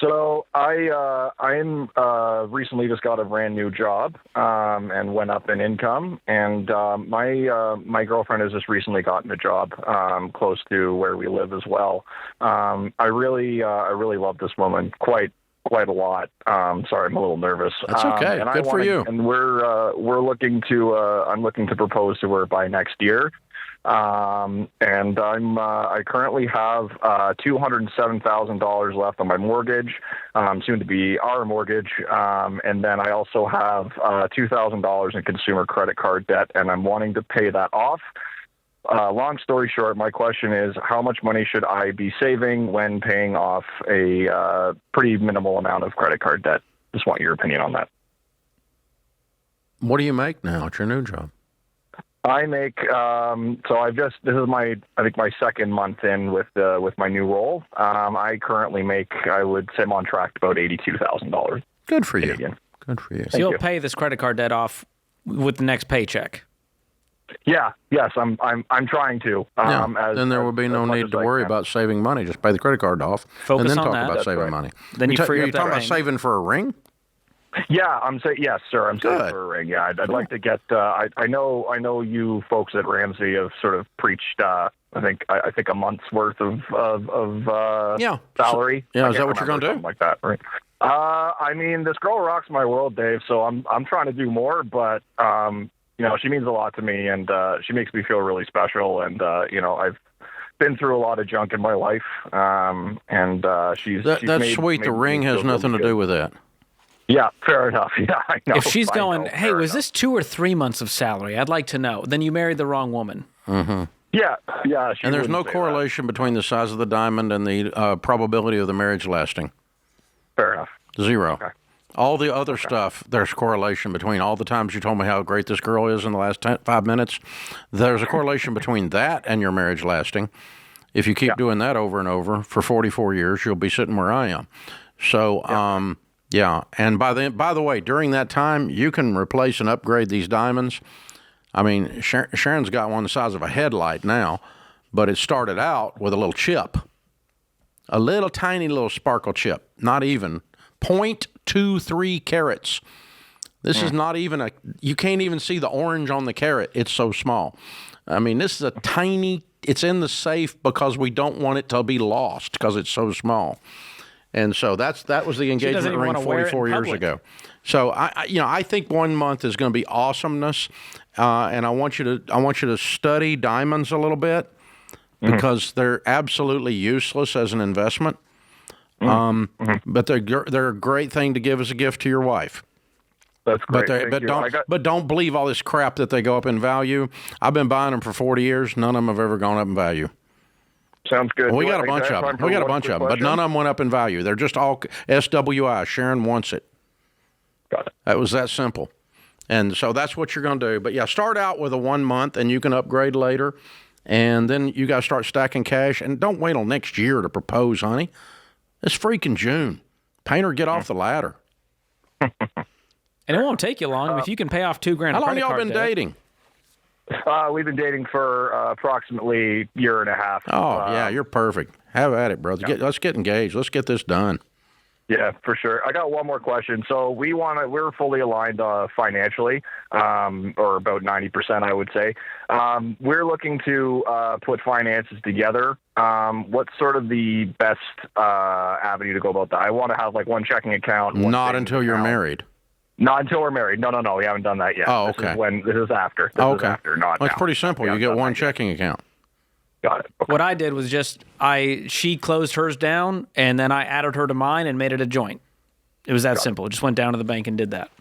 So I recently just got a brand new job and went up in income, and my girlfriend has just recently gotten a job close to where we live as well. I really love this woman quite a lot. Sorry, I'm a little nervous. That's okay. Good for you. And we're looking to I'm looking to propose to her by next year. And I currently have $207,000 left on my mortgage, soon to be our mortgage, and then I also have $2,000 in consumer credit card debt, and I'm wanting to pay that off. Long story short, my question is, how much money should I be saving when paying off a pretty minimal amount of credit card debt? Just want your opinion on that. What do you make now at your new job? I make this is my second month in with my new role. I currently make, I would say I'm on track to about $82,000. Good for you. Good for you. So you'll pay this credit card debt off with the next paycheck. Yeah. Yes. I'm trying to. Then there will be no need to worry about saving money. Just pay the credit card off, Focus and then on talk that. about That's saving right. money. Then you free up You're that talking about ring. saving for a ring? Yeah, yes, sir. I'm saving for a ring. Yeah, I'd like to get. I know you folks at Ramsey have sort of preached. I think a month's worth of salary. Is that what you're going to do? Something like that, right? I mean, this girl rocks my world, Dave. So I'm trying to do more, but she means a lot to me, and she makes me feel really special. And I've been through a lot of junk in my life, and she's that's sweet. The ring has nothing to do with that. Yeah, fair enough. Yeah, I know. If she's going, hey, was this 2 or 3 months of salary? I'd like to know. Then you married the wrong woman. Mm-hmm. Yeah. And there's no correlation between the size of the diamond and the probability of the marriage lasting. Fair enough. 0. Okay. All the other stuff, there's correlation between all the times you told me how great this girl is in the last 5 minutes. There's a correlation between that and your marriage lasting. If you keep doing that over and over for 44 years, you'll be sitting where I am. So, yeah, and by the way, during that time, you can replace and upgrade these diamonds. I mean, Sharon's got one the size of a headlight now, but it started out with a little chip, a little tiny little sparkle chip, not even 0.23 carats. This is not even you can't even see the orange on the carat. It's so small. I mean, this is a tiny, it's in the safe because we don't want it to be lost because it's so small. And so that was the engagement ring 44 years ago. So I think 1 month is going to be awesomeness, and I want you to study diamonds a little bit because they're absolutely useless as an investment. But they're a great thing to give as a gift to your wife. That's great. But don't believe all this crap that they go up in value. I've been buying them for 40 years. None of them have ever gone up in value. Sounds good. Well, we got a bunch of them. But none of them went up in value. They're just all SWI. Sharon wants it. Got it. That was that simple. And so that's what you're going to do. But yeah, start out with a 1 month, and you can upgrade later. And then you got to start stacking cash. And don't wait till next year to propose, honey. It's freaking June. Painter, get off the ladder. And it won't take you long if you can pay off $2,000. How long y'all been dating? We've been dating for approximately a year and a half. Oh, yeah, you're perfect. Have at it, brother. Let's get engaged. Let's get this done. Yeah, for sure. I got one more question. So we're fully aligned financially, or about 90%, I would say. We're looking to put finances together. What's sort of the best avenue to go about that? I want to have like one checking account. Not until you're married. Not until we're married. No, we haven't done that yet. Oh, okay. This is after. This is after, not It's now. pretty simple. You get one checking account. Got it. Okay. What I did was she closed hers down, and then I added her to mine and made it a joint. It was that simple. Just went down to the bank and did that.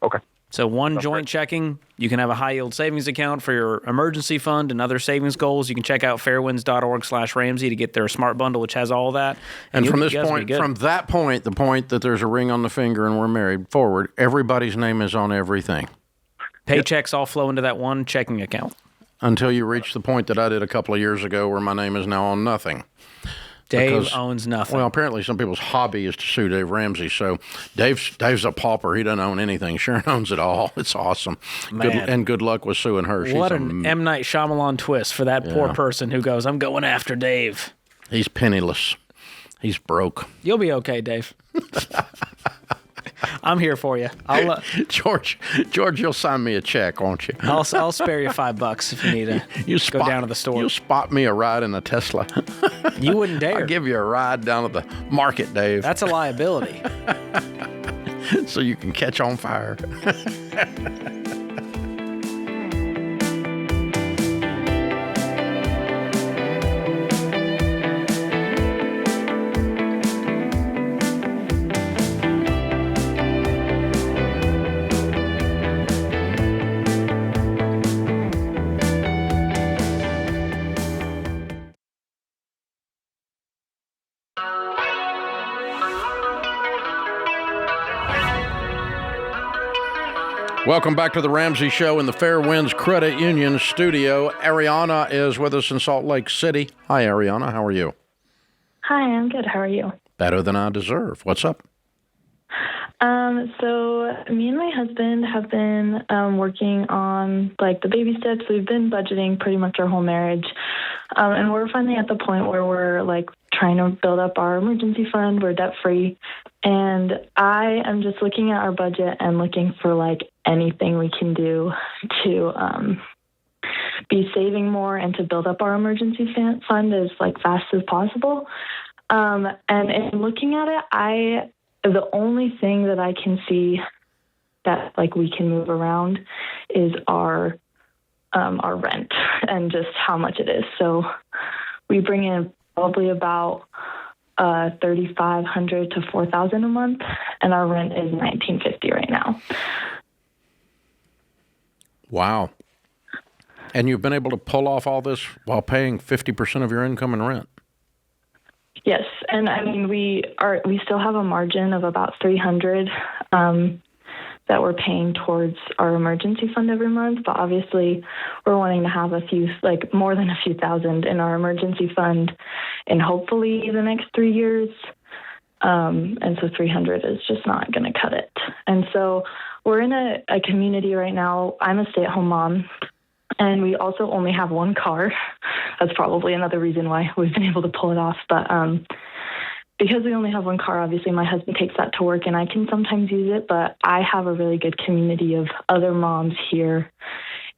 Okay. So one joint checking, you can have a high-yield savings account for your emergency fund and other savings goals. You can check out fairwinds.org/Ramsey to get their smart bundle, which has all that. And from this point, the point that there's a ring on the finger and we're married forward, everybody's name is on everything. Paychecks all flow into that one checking account. Until you reach the point that I did a couple of years ago where my name is now on nothing. Dave owns nothing. Well, apparently some people's hobby is to sue Dave Ramsey. So Dave's a pauper. He doesn't own anything. Sharon owns it all. It's awesome. Good luck with suing her. What an M. Night Shyamalan twist for that poor person who goes, I'm going after Dave. He's penniless. He's broke. You'll be okay, Dave. I'm here for you. I'll George, you'll sign me a check, won't you? I'll spare you $5 if you need to go down to the store. You'll spot me a ride in a Tesla. You wouldn't dare. I'll give you a ride down to the market, Dave. That's a liability. So you can catch on fire. Welcome back to the Ramsey Show in the Fairwinds Credit Union studio. Ariana is with us in Salt Lake City. Hi, Ariana. How are you? Hi, I'm good. How are you? Better than I deserve. What's up? So me and my husband have been working on the baby steps. We've been budgeting pretty much our whole marriage. And we're finally at the point where we're trying to build up our emergency fund. We're debt free. And I am just looking at our budget and looking for anything we can do to be saving more and to build up our emergency fund as fast as possible. And in looking at it, the only thing that I can see that we can move around is our rent and just how much it is. So we bring in probably about $3,500 to $4,000 a month, and our rent is $1,950 right now. Wow. And you've been able to pull off all this while paying 50% of your income in rent. Yes, and I mean we still have a margin of about $300 that we're paying towards our emergency fund every month. But obviously, we're wanting to have a few, more than a few thousand in our emergency fund, in hopefully the next 3 years. And so 300 is just not going to cut it. And so we're in a community right now. I'm a stay-at-home mom. And we also only have one car. That's probably another reason why we've been able to pull it off. But because we only have one car, obviously my husband takes that to work and I can sometimes use it. But I have a really good community of other moms here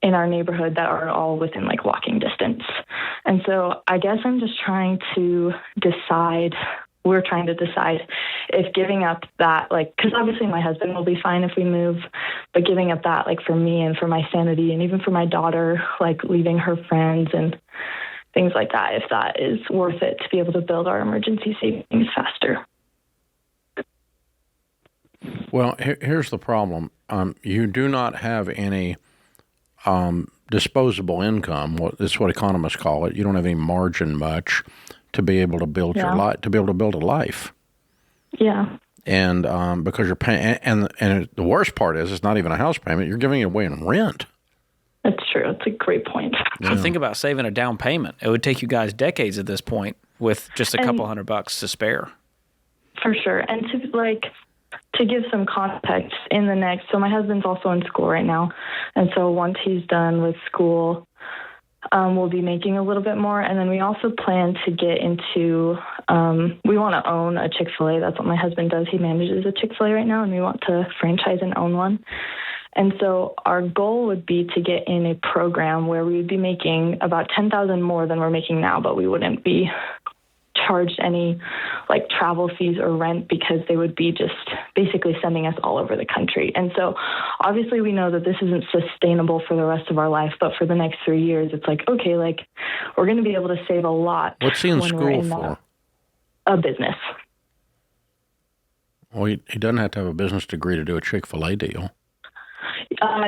in our neighborhood that are all within walking distance. And so I guess I'm just trying to decide. We're trying to decide if giving up that, because obviously my husband will be fine if we move, but giving up that, for me and for my sanity and even for my daughter, leaving her friends and things like that, if that is worth it to be able to build our emergency savings faster. Well, here's the problem. You do not have any disposable income. That's what economists call it. You don't have any margin much to be able to build your life, to be able to build a life. Yeah. And because you're paying, and the worst part is, it's not even a house payment. You're giving it away in rent. That's true. It's a great point. So think about saving a down payment. It would take you guys decades at this point with just a couple $100 to spare. For sure. And to give some context so my husband's also in school right now. And so once he's done with school, we'll be making a little bit more. And then we also plan to get into, we want to own a Chick-fil-A. That's what my husband does. He manages a Chick-fil-A right now, and we want to franchise and own one. And so our goal would be to get in a program where we would be making about $10,000 more than we're making now, but we wouldn't be charged any travel fees or rent because they would be just basically sending us all over the country. And so obviously we know that this isn't sustainable for the rest of our life, but for the next 3 years, it's okay, we're going to be able to save a lot. What's he in school for? A business. Well, he doesn't have to have a business degree to do a Chick-fil-A deal.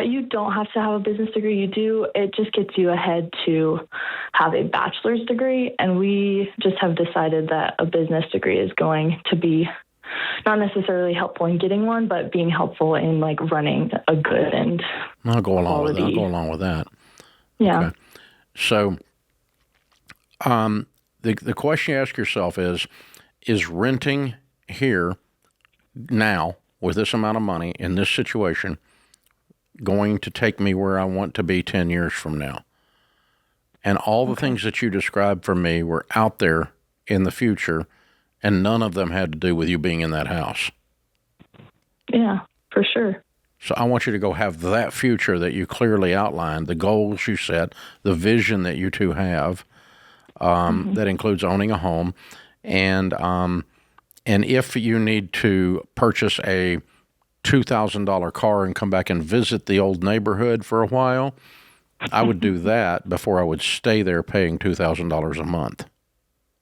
You don't have to have a business degree. You do. It just gets you ahead to have a bachelor's degree. And we just have decided that a business degree is going to be not necessarily helpful in getting one, but being helpful in like running a good and I'll go along with that. Yeah. Okay. So the question you ask yourself is renting here now with this amount of money in this situation going to take me where I want to be 10 years from now? And all the things that you described for me were out there in the future, and none of them had to do with you being in that house. Yeah, for sure. So I want you to go have that future that you clearly outlined, the goals you set, the vision that you two have, that includes owning a home. And if you need to purchase a $2,000 car and come back and visit the old neighborhood for a while, I would do that before I would stay there paying $2,000 a month.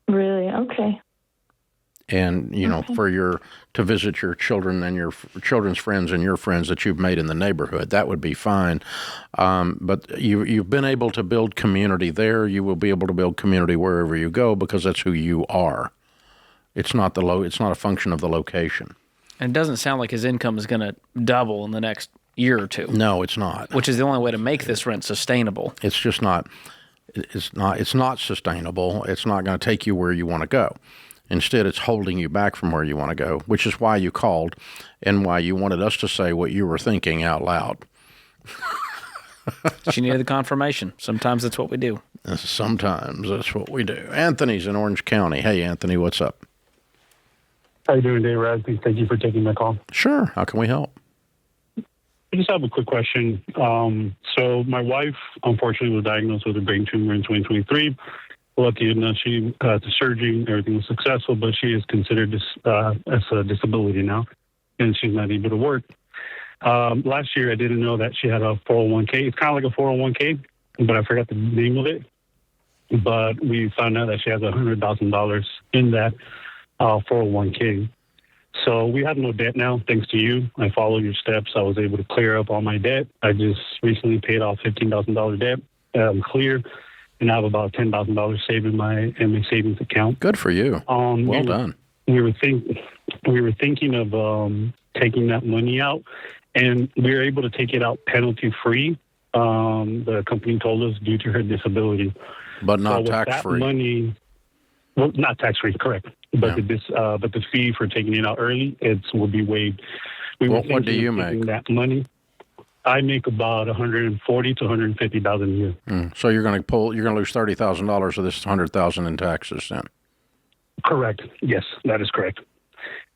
Really? Okay. And, to visit your children and your children's friends and your friends that you've made in the neighborhood, that would be fine. But you've been able to build community there. You will be able to build community wherever you go because that's who you are. It's not a function of the location. And it doesn't sound like his income is going to double in the next year or two. No, it's not. Which is the only way to make this rent sustainable. It's just not. It's not sustainable. It's not going to take you where you want to go. Instead, it's holding you back from where you want to go, which is why you called and why you wanted us to say what you were thinking out loud. She needed the confirmation. Sometimes that's what we do. Sometimes that's what we do. Anthony's in Orange County. Hey, Anthony, what's up? How you doing, Dave Ramsey? Thank you for taking my call. Sure. How can we help? I just have a quick question. So my wife, unfortunately, was diagnosed with a brain tumor in 2023. Lucky enough, she got the surgery. Everything was successful, but she is considered as a disability now, and she's not able to work. Last year, I didn't know that she had a 401k. It's kind of like a 401k, but I forgot the name of it. But we found out that she has $100,000 in that 401k. So we have no debt now, thanks to you. I followed your steps. I was able to clear up all my debt. I just recently paid off $15,000 debt. I'm clear, and I have about $10,000 saved in my savings account. Good for you. Well done. We were thinking of taking that money out, and we were able to take it out penalty-free. The company told us due to her disability. But not tax-free. Money, well, not tax-free, correct. But but the fee for taking it out early, will be waived. What do you make? That money, I make about $140,000 to $150,000 a year. So you're going to lose $30,000 of this $100,000 in taxes then. Correct. Yes, that is correct.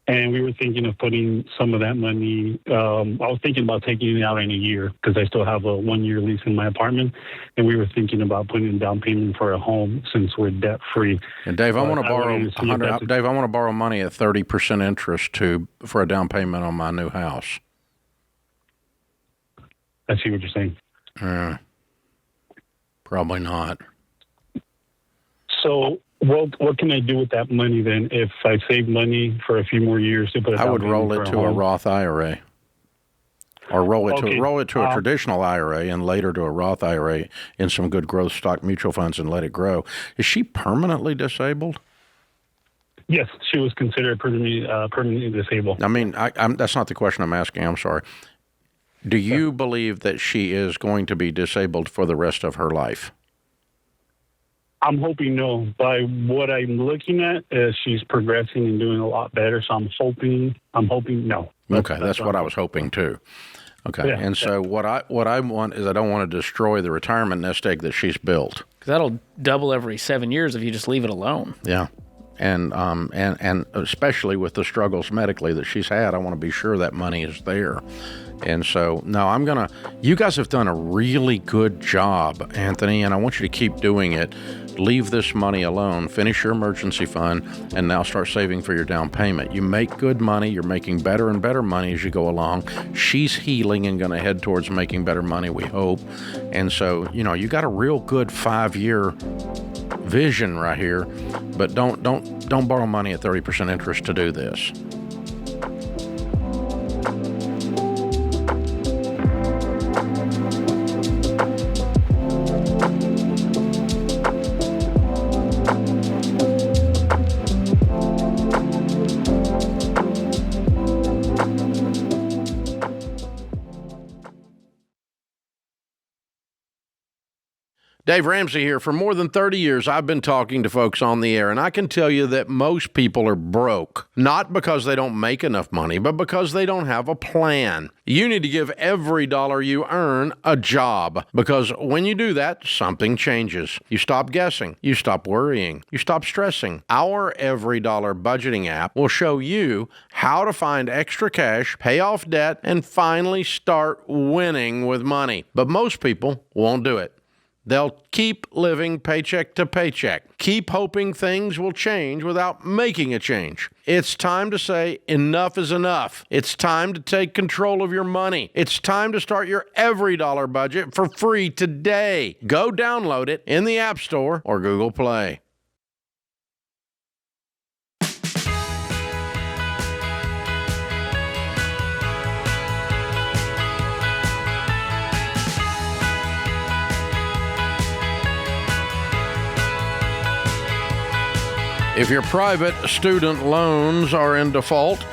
And we were thinking of putting some of that money. I was thinking about taking it out in a year because I still have a 1-year lease in my apartment, and we were thinking about putting in down payment for a home since we're debt free. And Dave, I want to borrow Dave, I want to borrow money at 30% interest for a down payment on my new house. I see what you're saying. Probably not. So what can I do with that money then if I save money for a few more years to put it? I would roll it to a Roth IRA, or roll it to a traditional IRA and later to a Roth IRA in some good growth stock mutual funds and let it grow. Is she permanently disabled? Yes, she was considered permanently disabled. I mean, that's not the question I'm asking. I'm sorry. Do you believe that she is going to be disabled for the rest of her life? I'm hoping no. By what I'm looking at, she's progressing and doing a lot better. So I'm hoping no. Okay, that's what I was hoping too. Okay, yeah, and so what I want is I don't want to destroy the retirement nest egg that she's built. Because that'll double every 7 years if you just leave it alone. Yeah, and especially with the struggles medically that she's had, I want to be sure that money is there. And so, no, you guys have done a really good job, Anthony, and I want you to keep doing it. Leave this money alone, finish your emergency fund, and now start saving for your down payment. You make good money. You're making better and better money as you go along. She's healing and going to head towards making better money, we hope. And so, you got a real good 5-year vision right here, but don't borrow money at 30% interest to do this. Dave Ramsey here. For more than 30 years, I've been talking to folks on the air, and I can tell you that most people are broke, not because they don't make enough money, but because they don't have a plan. You need to give every dollar you earn a job, because when you do that, something changes. You stop guessing. You stop worrying. You stop stressing. Our Every Dollar budgeting app will show you how to find extra cash, pay off debt, and finally start winning with money. But most people won't do it. They'll keep living paycheck to paycheck, keep hoping things will change without making a change. It's time to say enough is enough. It's time to take control of your money. It's time to start your Every Dollar budget for free today. Go download it in the App Store or Google Play. If your private student loans are in default,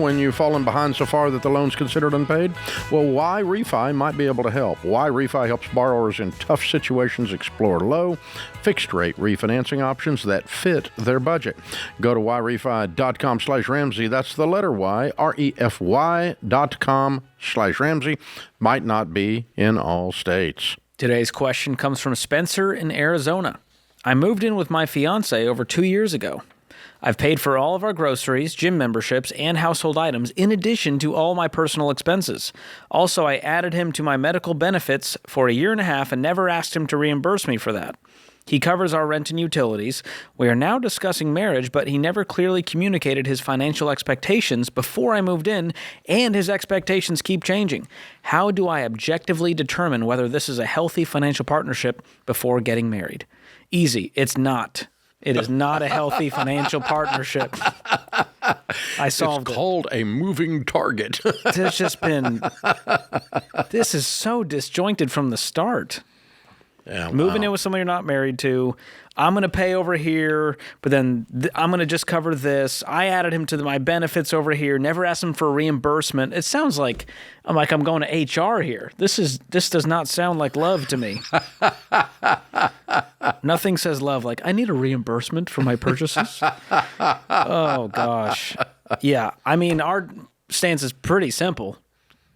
when you've fallen behind so far that the loan's considered unpaid, well, Y-Refi might be able to help. Y-Refi helps borrowers in tough situations explore low, fixed-rate refinancing options that fit their budget. Go to yrefi.com/Ramsey. That's the letter Y, REFY.com/Ramsey. Might not be in all states. Today's question comes from Spencer in Arizona. I moved in with my fiancé over 2 years ago. I've paid for all of our groceries, gym memberships, and household items in addition to all my personal expenses. Also, I added him to my medical benefits for a year and a half and never asked him to reimburse me for that. He covers our rent and utilities. We are now discussing marriage, but he never clearly communicated his financial expectations before I moved in, and his expectations keep changing. How do I objectively determine whether this is a healthy financial partnership before getting married? Easy. It's not. It is not a healthy financial partnership. I solved it. It's called a moving target. It's just been... This is so disjointed from the start. Yeah, Moving in with someone you're not married to. I'm going to pay over here, but then I'm going to just cover this. I added him to my benefits over here. Never asked him for reimbursement. It sounds like I'm going to HR here. This does not sound like love to me. Nothing says love like I need a reimbursement for my purchases. Oh gosh. Yeah, I mean our stance is pretty simple.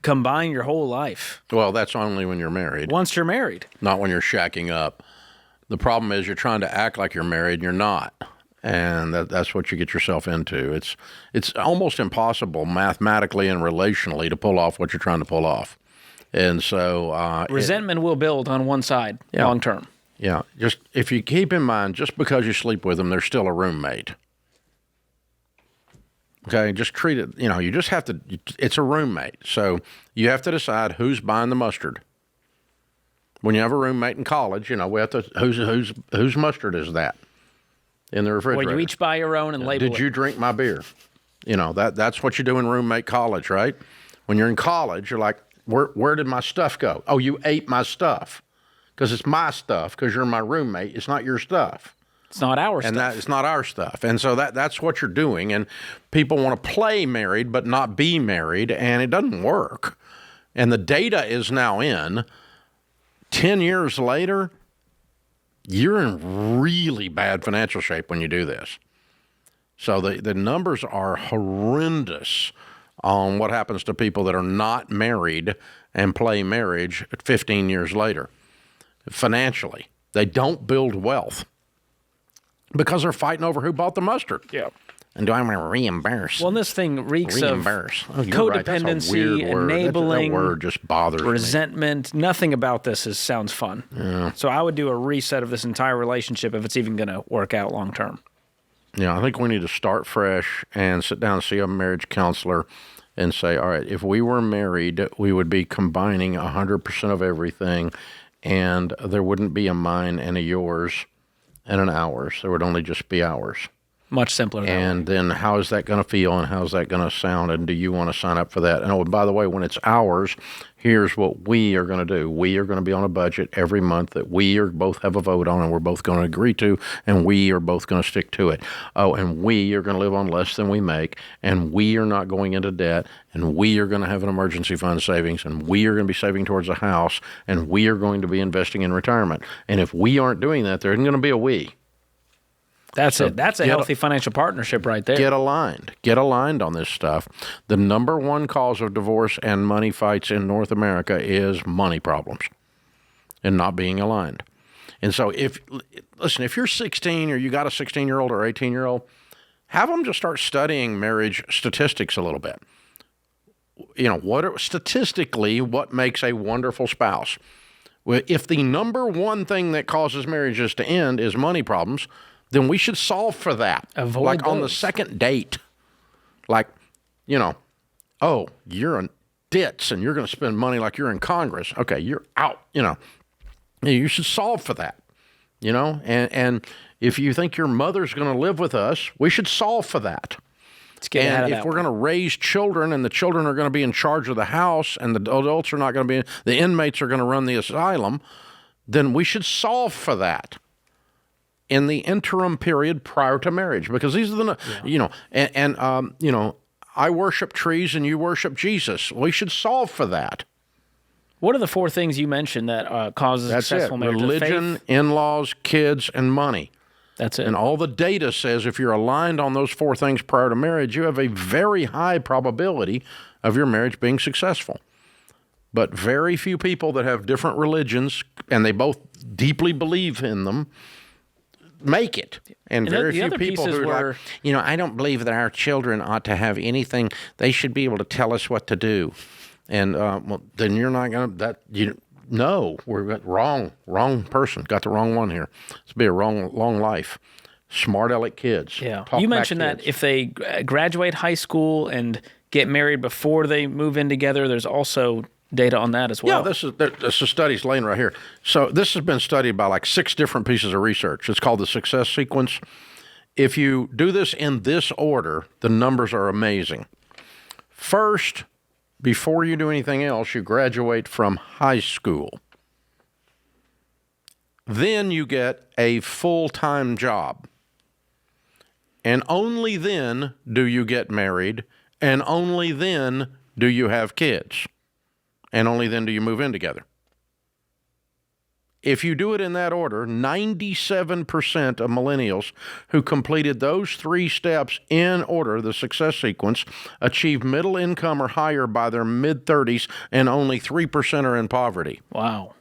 Combine your whole life. Well, that's only when you're married. Once you're married. Not when you're shacking up. The problem is you're trying to act like you're married and you're not. And that's what you get yourself into. It's almost impossible mathematically and relationally to pull off what you're trying to pull off. And so... resentment will build on one side long term. Yeah. Just if you keep in mind, just because you sleep with them, they're still a roommate. Okay, just treat it, you just have to, it's a roommate. So you have to decide who's buying the mustard. When you have a roommate in college, we have to, whose mustard is that in the refrigerator? Well, you each buy your own and label it. Did you drink my beer? That's what you do in roommate college, right? When you're in college, you're like, where did my stuff go? Oh, you ate my stuff. Because it's my stuff, because you're my roommate. It's not your stuff. It's not our stuff. And it's not our stuff. And so that's what you're doing. And people want to play married but not be married, and it doesn't work. And the data is now in. 10 years later, you're in really bad financial shape when you do this. So the numbers are horrendous on what happens to people that are not married and play marriage 15 years later. Financially, they don't build wealth. Because they're fighting over who bought the mustard. Yeah. And do I want to reimburse? Well, this thing reeks of codependency, right. enabling, that word just bothers resentment. me. Nothing about this sounds fun. Yeah. So I would do a reset of this entire relationship if it's even going to work out long term. Yeah, I think we need to start fresh and sit down and see a marriage counselor and say, all right, if we were married, we would be combining 100% of everything, and there wouldn't be a mine and a yours and an ours. There would only just be ours. Much simpler. And then how is that going to feel and how's that going to sound? And do you want to sign up for that? And oh, by the way, when it's ours, here's what we are going to do. We are going to be on a budget every month that we are both have a vote on and we're both going to agree to, and we are both going to stick to it. Oh, and we are going to live on less than we make, and we are not going into debt, and we are going to have an emergency fund savings, and we are going to be saving towards a house, and we are going to be investing in retirement. And if we aren't doing that, there isn't going to be a we. That's it. That's a healthy financial partnership right there. Get aligned. Get aligned on this stuff. The number one cause of divorce and money fights in North America is money problems and not being aligned. And so if you're 16 or you got a 16-year-old or 18-year-old, have them just start studying marriage statistics a little bit. Statistically, what makes a wonderful spouse? Well, if the number one thing that causes marriages to end is money problems, then we should solve for that. Avoid those. On the second date. Oh, you're in debts and you're going to spend money like you're in Congress. Okay, you're out, You should solve for that, And if you think your mother's going to live with us, we should solve for that. Let's get out of that. If we're going to raise children and the children are going to be in charge of the house and the adults are not going to be, the inmates are going to run the asylum, then we should solve for that in the interim period prior to marriage, because these are I worship trees and you worship Jesus. We should solve for that. What are the four things you mentioned that causes successful marriage? Religion, in-laws, kids, and money. That's it. And all the data says if you're aligned on those four things prior to marriage, you have a very high probability of your marriage being successful. But very few people that have different religions and they both deeply believe in them make it. And very few people who are like, I don't believe that our children ought to have anything. They should be able to tell us what to do. And then you're not going to, no, we're wrong person. Got the wrong one here. It's be a long life. Smart aleck kids. Yeah. You mentioned that if they graduate high school and get married before they move in together, there's also data on that as well. Yeah, this is studies laying right here. So this has been studied by like 6 different pieces of research. It's called the success sequence. If you do this in this order, the numbers are amazing. First, before you do anything else, you graduate from high school. Then you get a full-time job. And only then do you get married, and only then do you have kids. And only then do you move in together. If you do it in that order, 97% of millennials who completed those 3 steps in order, the success sequence, achieve middle income or higher by their mid-30s, and only 3% are in poverty. Wow.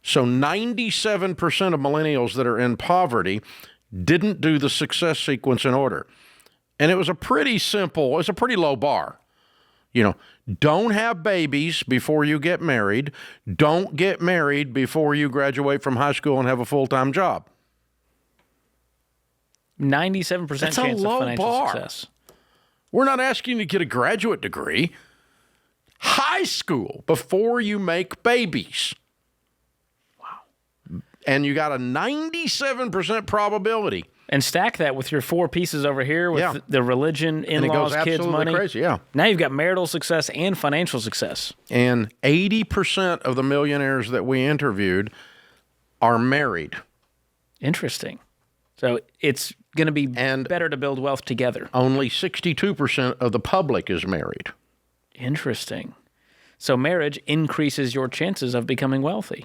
So 97% of millennials that are in poverty didn't do the success sequence in order. And it was a pretty low bar. Don't have babies before you get married. Don't get married before you graduate from high school and have a full-time job. 97% That's chance a low of financial bar. success. We're not asking you to get a graduate degree. High school before you make babies. Wow. And you got a 97% probability. And stack that with your 4 pieces over here with the religion, in-laws, kids, money. Crazy, yeah. Now you've got marital success and financial success. And 80% of the millionaires that we interviewed are married. Interesting. So it's going to be better to build wealth together. Only 62% of the public is married. Interesting. So marriage increases your chances of becoming wealthy.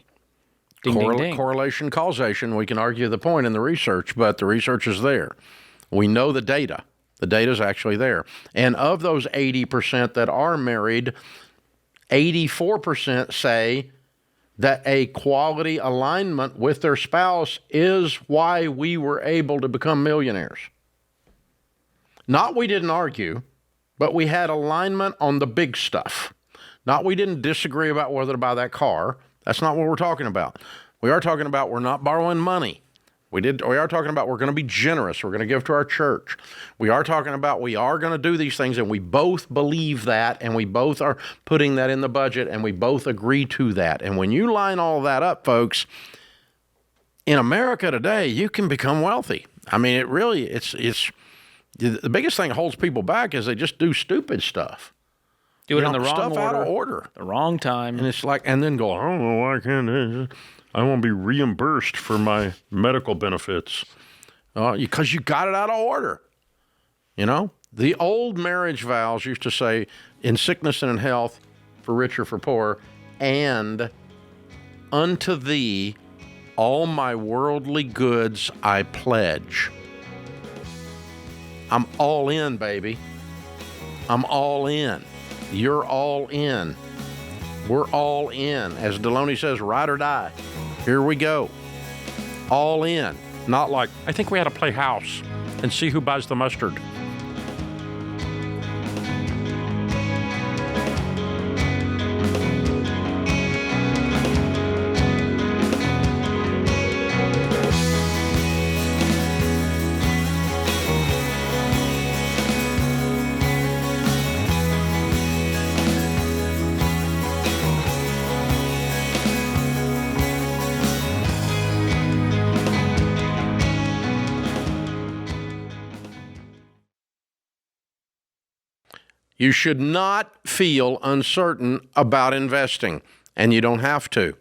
Ding, ding, ding. Correlation, causation. We can argue the point in the research, but the research is there. We know the data. The data is actually there. And of those 80% that are married, 84% say that a quality alignment with their spouse is why we were able to become millionaires. Not we didn't argue, but we had alignment on the big stuff. Not we didn't disagree about whether to buy that car. That's not what we're talking about. We are talking about we're not borrowing money. We are talking about we're going to be generous. We're going to give to our church. We are talking about we are going to do these things, and we both believe that, and we both are putting that in the budget, and we both agree to that. And when you line all that up, folks, in America today, you can become wealthy. I mean, it's the biggest thing that holds people back is they just do stupid stuff. Do it in the wrong stuff order, out of order, the wrong time, and it's like, and then go, I don't know why I can't. I won't be reimbursed for my medical benefits because you got it out of order. You know, the old marriage vows used to say, "In sickness and in health, for rich or for poor, and unto thee all my worldly goods I pledge." I'm all in, baby. I'm all in. You're all in. We're all in. As Deloney says, ride or die. Here we go. All in. Not like, I think we ought to play house and see who buys the mustard. You should not feel uncertain about investing, and you don't have to.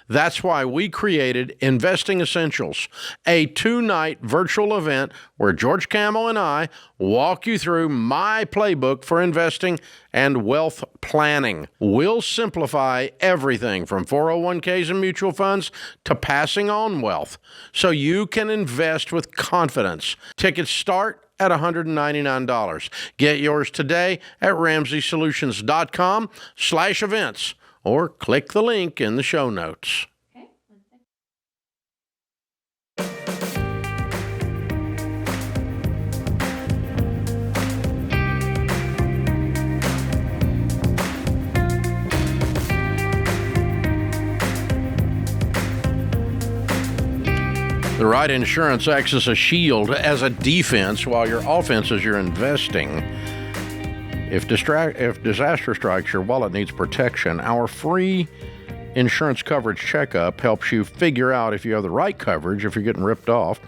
That's why we created Investing Essentials, a 2-night virtual event where George Kamel and I walk you through my playbook for investing and wealth planning. We'll simplify everything from 401ks and mutual funds to passing on wealth so you can invest with confidence. Tickets start at $199. Get yours today at RamseySolutions.com/events or click the link in the show notes. The right insurance acts as a shield, as a defense, while your offense is your investing. If disaster strikes, your wallet needs protection. Our free insurance coverage checkup helps you figure out if you have the right coverage, if you're getting ripped off,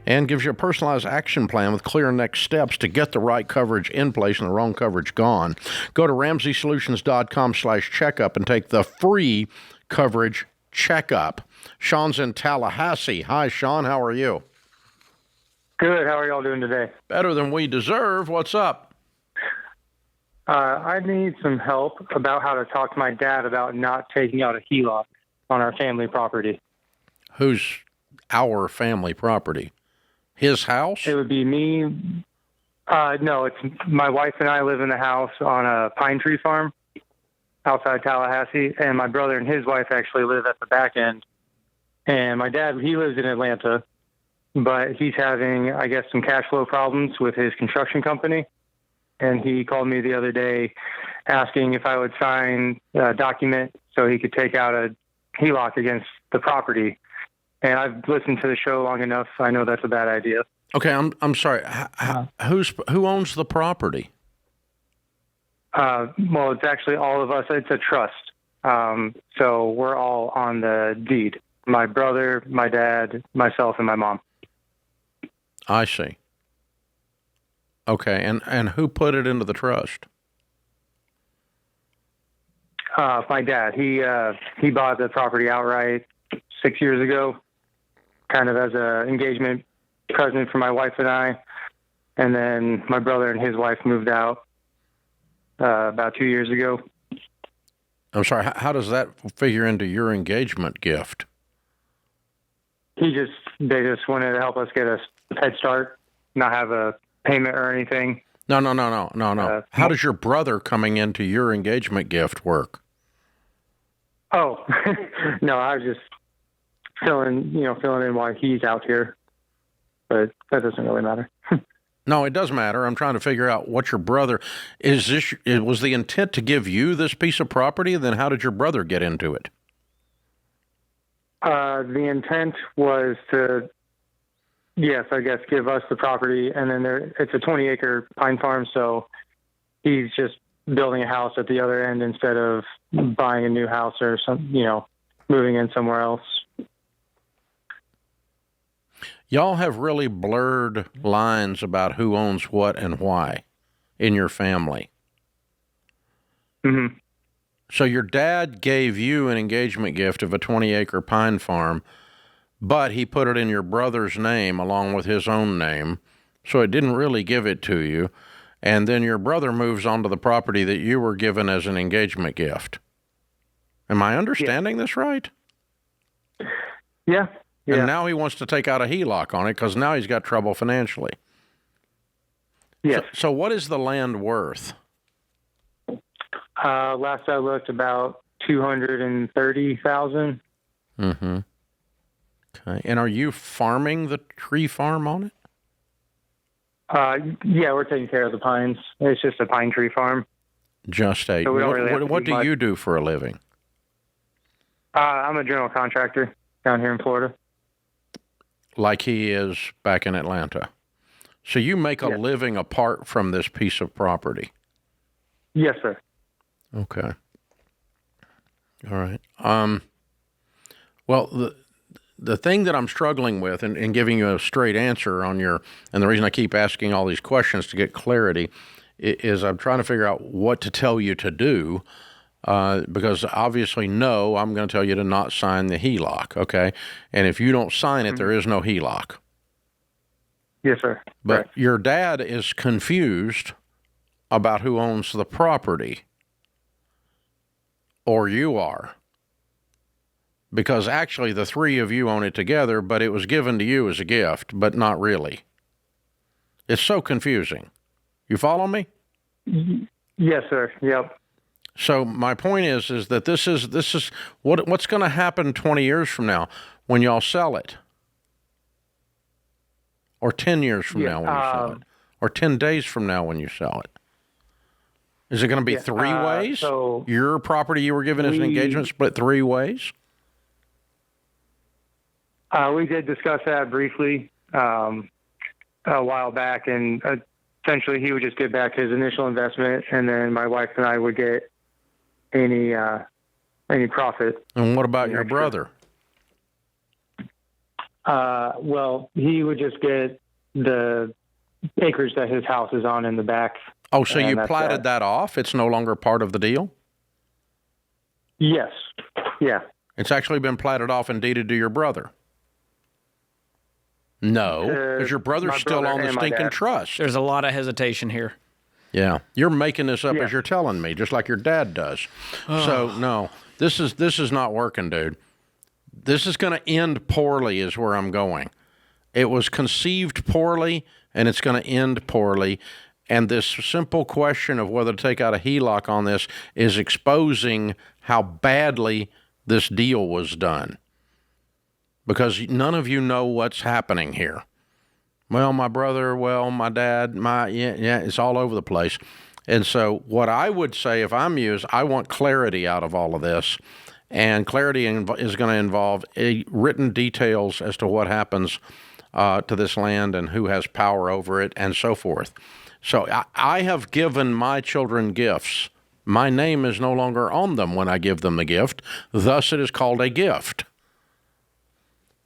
and gives you a personalized action plan with clear next steps to get the right coverage in place and the wrong coverage gone. Go to RamseySolutions.com/checkup and take the free coverage checkup. Sean's in Tallahassee. Hi, Sean. How are you? Good. How are y'all doing today? Better than we deserve. What's up? I need some help about how to talk to my dad about not taking out a HELOC on our family property. Who's our family property? His house? It would be me. No, it's my wife and I live in the house on a pine tree farm outside Tallahassee, and my brother and his wife actually live at the back end. And my dad, he lives in Atlanta, but he's having, I guess, some cash flow problems with his construction company. And he called me the other day asking if I would sign a document so he could take out a HELOC against the property. And I've listened to the show long enough. I know that's a bad idea. Okay, I'm sorry. Who owns the property? Well, it's actually all of us. It's a trust. So we're all on the deed. My brother, my dad, myself, and my mom. I see. Okay, and who put it into the trust? My dad. He bought the property outright 6 years ago, kind of as an engagement present for my wife and I. And then my brother and his wife moved out about 2 years ago. I'm sorry, how does that figure into your engagement gift? They just wanted to help us get a head start, not have a payment or anything. No. How does your brother coming into your engagement gift work? Oh, no, I was just filling in why he's out here, but that doesn't really matter. No, it does matter. I'm trying to figure out what your brother was the intent to give you this piece of property. Then how did your brother get into it? The intent was to, yes, I guess, give us the property, and then it's a 20-acre pine farm, so he's just building a house at the other end instead of buying a new house or moving in somewhere else. Y'all have really blurred lines about who owns what and why in your family. Mm-hmm. So your dad gave you an engagement gift of a 20-acre pine farm, but he put it in your brother's name along with his own name, so it didn't really give it to you. And then your brother moves onto the property that you were given as an engagement gift. Am I understanding this right? Yeah. And now he wants to take out a HELOC on it because now he's got trouble financially. Yes. So what is the land worth? Last I looked, about $230,000. Mm-hmm. Okay. And are you farming the tree farm on it? Yeah, we're taking care of the pines. It's just a pine tree farm. Just a. So we don't really have to what do do much. you do for a living? I'm a general contractor down here in Florida. Like he is back in Atlanta. So you make a living apart from this piece of property? Yes, sir. Okay. All right. Well, the thing that I'm struggling with and giving you a straight answer on and the reason I keep asking all these questions to get clarity is I'm trying to figure out what to tell you to do. Because obviously, no, I'm going to tell you to not sign the HELOC, okay? And if you don't sign it, there is no HELOC. Yes, sir. But your dad is confused about who owns the property, or you are. Because actually, the three of you own it together, but it was given to you as a gift, but not really. It's so confusing. You follow me? Yes, sir. Yep. So my point is that this is what's going to happen 20 years from now when y'all sell it, or 10 years from now when you sell it, or 10 days from now when you sell it. Is it going to be three ways? So your property you were given as an engagement split three ways? We did discuss that briefly a while back, and essentially he would just get back his initial investment, and then my wife and I would get any profit. And what about your brother? Well, he would just get the acreage that his house is on in the back. Oh, so you platted that off? It's no longer part of the deal? Yes. Yeah. It's actually been platted off and deeded to your brother? No, because your brot's still on the stinking trust. There's a lot of hesitation here. Yeah, you're making this up as you're telling me, just like your dad does. So no, this is not working, dude. This is going to end poorly is where I'm going. It was conceived poorly, and it's going to end poorly. And this simple question of whether to take out a HELOC on this is exposing how badly this deal was done. Because none of you know what's happening here. Well, my brother, my dad, it's all over the place. And so what I would say if I'm you is I want clarity out of all of this. And clarity is going to involve written details as to what happens to this land and who has power over it and so forth. So I have given my children gifts. My name is no longer on them when I give them the gift. Thus, it is called a gift.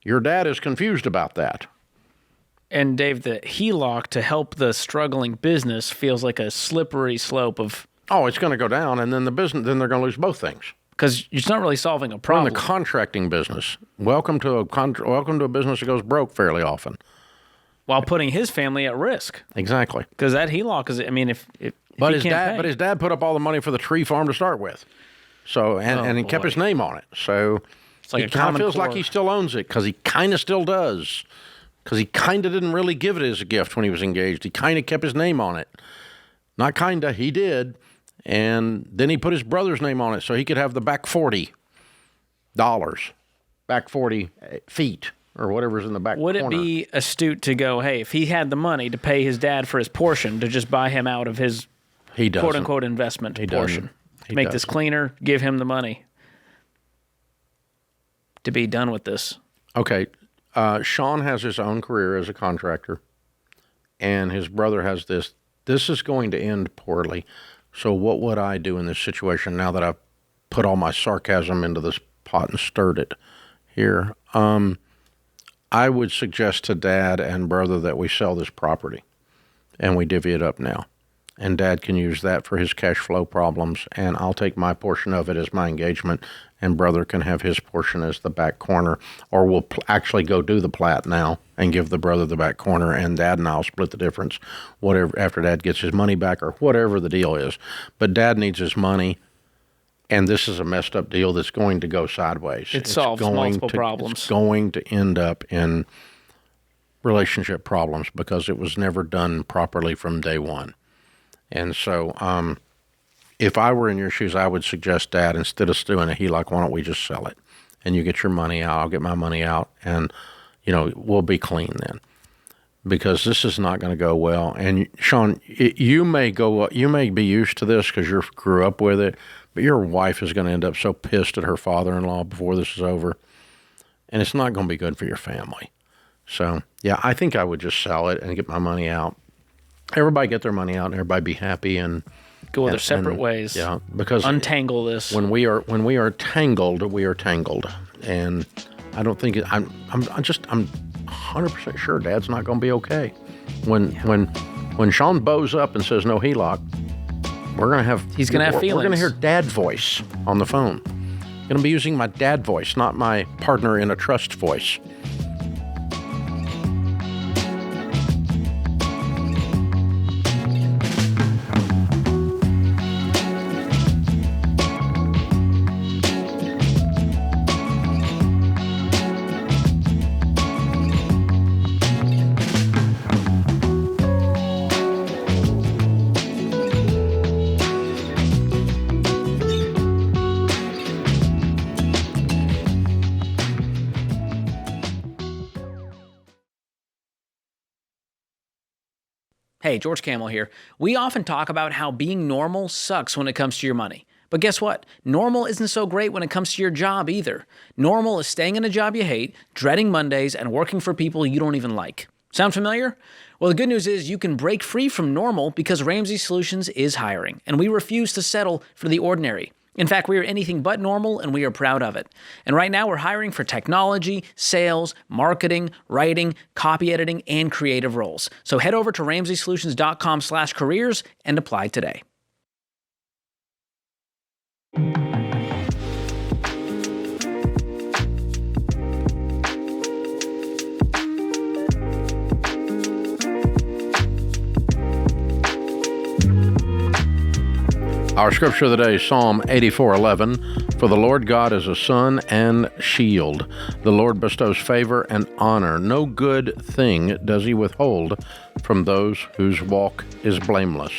Your dad is confused about that. And Dave, the HELOC to help the struggling business feels like a slippery slope of. Oh, it's going to go down, and then they're going to lose both things. Because it's not really solving a problem. We're in the contracting business. Welcome to a business that goes broke fairly often. While putting his family at risk. Exactly. Because that HELOC is, I mean, if his dad put up all the money for the tree farm to start with. So and he kept his name on it. So it's like it kind of feels like he still owns it because he kind of still does. Because he kind of didn't really give it as a gift when he was engaged. He kind of kept his name on it. Not kind of, he did. And then he put his brother's name on it so he could have the back $40, back 40 feet, or whatever's in the back Would corner. it be astute to go, hey, if he had the money to pay his dad for his portion, to just buy him out of his quote-unquote investment portion? Make this cleaner, give him the money to be done with this. Okay. Sean has his own career as a contractor, and his brother has this. This is going to end poorly. So what would I do in this situation now that I've put all my sarcasm into this pot and stirred it here? I would suggest to Dad and brother that we sell this property and we divvy it up now. And Dad can use that for his cash flow problems, and I'll take my portion of it as my engagement, and brother can have his portion as the back corner, or we'll actually go do the plat now and give the brother the back corner, and Dad and I'll split the difference, whatever, after Dad gets his money back or whatever the deal is. But Dad needs his money, and this is a messed up deal that's going to go sideways. It solves multiple problems. It's going to end up in relationship problems because it was never done properly from day one. And so if I were in your shoes, I would suggest, Dad, instead of doing a HELOC, why don't we just sell it? And you get your money out, I'll get my money out, and, we'll be clean then. Because this is not going to go well. And, Sean, you may be used to this because you grew up with it, but your wife is going to end up so pissed at her father-in-law before this is over, and it's not going to be good for your family. So, yeah, I think I would just sell it and get my money out. Everybody get their money out and everybody be happy and go their separate ways. Yeah, because untangle this. When we are tangled, we are tangled, and I don't think I'm 100% sure Dad's not going to be okay. When Sean bows up and says no HELOC, he's going to have feelings. We're going to hear Dad voice on the phone. I'm going to be using my dad voice, not my partner in a trust voice. Hey, George Kamel here. We often talk about how being normal sucks when it comes to your money. But guess what? Normal isn't so great when it comes to your job either. Normal is staying in a job you hate, dreading Mondays, and working for people you don't even like. Sound familiar? Well, the good news is you can break free from normal because Ramsey Solutions is hiring, and we refuse to settle for the ordinary. In fact, we are anything but normal, and we are proud of it. And right now, we're hiring for technology, sales, marketing, writing, copy editing, and creative roles. So head over to RamseySolutions.com/careers and apply today. Our scripture of the day, Psalm 84:11. For the Lord God is a sun and shield. The Lord bestows favor and honor. No good thing does he withhold from those whose walk is blameless.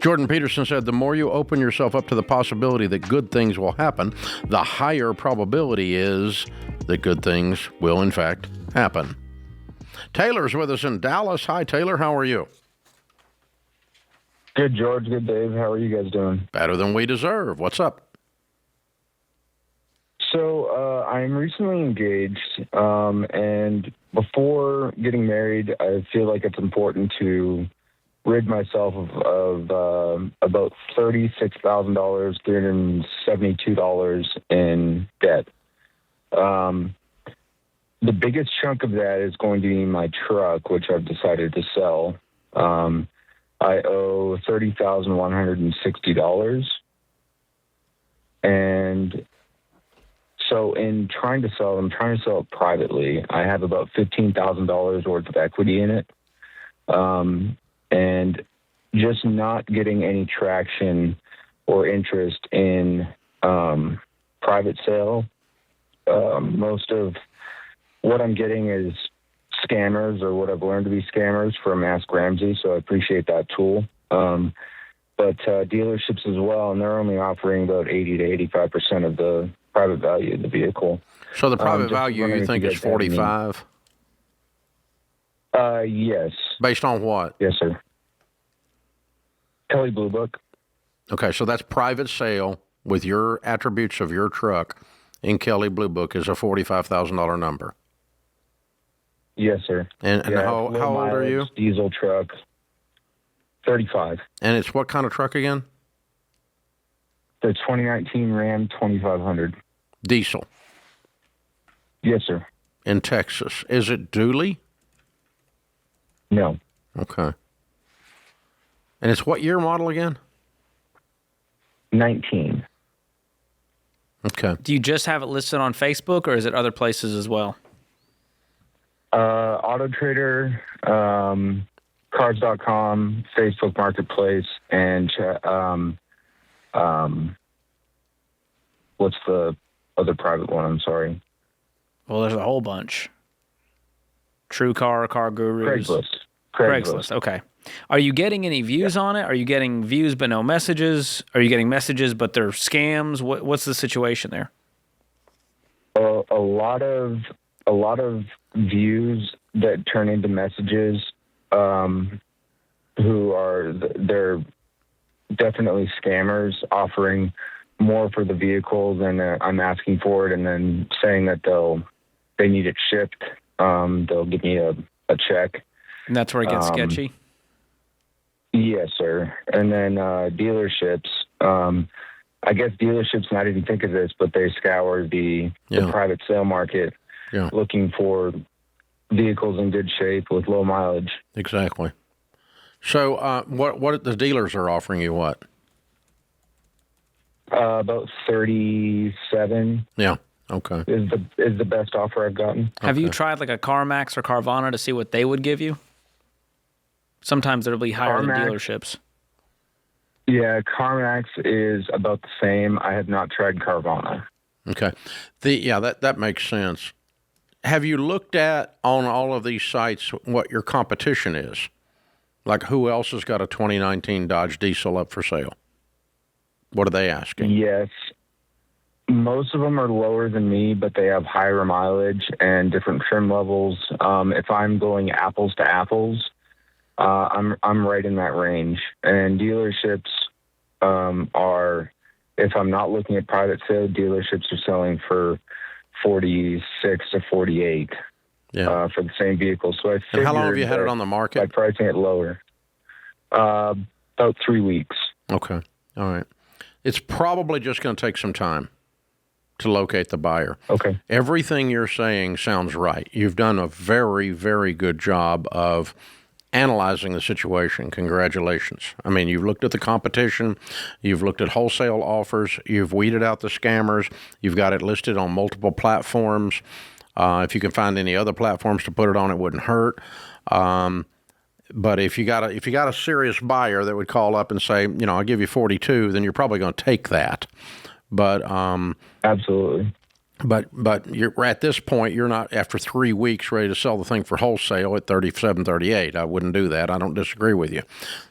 Jordan Peterson said, the more you open yourself up to the possibility that good things will happen, the higher probability is that good things will, in fact, happen. Taylor's with us in Dallas. Hi, Taylor. How are you? Good, George. Good, Dave. How are you guys doing? Better than we deserve. What's up? So I'm recently engaged, and before getting married, I feel like it's important to rid myself of about $36,000, $372 in debt. The biggest chunk of that is going to be my truck, which I've decided to sell. I owe $30,160. And so in trying to sell, I'm trying to sell it privately. I have about $15,000 worth of equity in it. And just not getting any traction or interest in private sale. Most of what I'm getting is scammers, or what I've learned to be scammers from Ask Ramsey, so I appreciate that tool. But dealerships as well, and they're only offering about 80 to 85% of the private value of the vehicle. So the private value you think is 45? Yes. Based on what? Yes, sir. Kelley Blue Book. Okay, so that's private sale with your attributes of your truck in Kelley Blue Book is a $45,000 number. Yes, sir. And how old are you? Diesel truck. 35. And it's what kind of truck again? The 2019 Ram 2500. Diesel. Yes, sir. in Texas. Is it Dooley? No. Okay. And it's what year model again? 19. Okay. Do you just have it listed on Facebook, or is it other places as well? Auto Trader, Cars.com, Facebook Marketplace, and what's the other private one? I'm sorry. Well, there's a whole bunch. TrueCar, Car Gurus. Craigslist. Okay. Are you getting any views on it? Are you getting views but no messages? Are you getting messages but they're scams? What's the situation there? A lot of views that turn into messages. They're definitely scammers offering more for the vehicle than I'm asking for it, and then saying that they need it shipped. They'll give me a check. And that's where it gets sketchy? Yes, sir. And then dealerships, I guess dealerships not even think of this, but they scour the private sale market looking for vehicles in good shape with low mileage. Exactly. So what the dealers are offering you what? About 37. Yeah. Okay. Is the best offer I've gotten. Have you tried like a CarMax or Carvana to see what they would give you? Sometimes it'll be higher than dealerships. Yeah, CarMax is about the same. I have not tried Carvana. Okay. That makes sense. Have you looked at on all of these sites what your competition is? Like who else has got a 2019 Dodge Diesel up for sale? What are they asking? Yes. Most of them are lower than me, but they have higher mileage and different trim levels. If I'm going apples to apples, I'm right in that range. And dealerships are, if I'm not looking at private sale, dealerships are selling for 46 to 48 for the same vehicle. So I figured, and how long have you had it on the market? By pricing it lower, about 3 weeks. Okay. All right. It's probably just going to take some time to locate the buyer. Okay. Everything you're saying sounds right. You've done a very, very good job of analyzing the situation. Congratulations. I mean, you've looked at the competition, you've looked at wholesale offers, you've weeded out the scammers, you've got it listed on multiple platforms. If you can find any other platforms to put it on, it wouldn't hurt. But if you got a serious buyer that would call up and say, I'll give you 42, then you're probably going to take that. But absolutely. But you're at this point, you're not, after 3 weeks, ready to sell the thing for wholesale at 37, 38. I wouldn't do that. I don't disagree with you.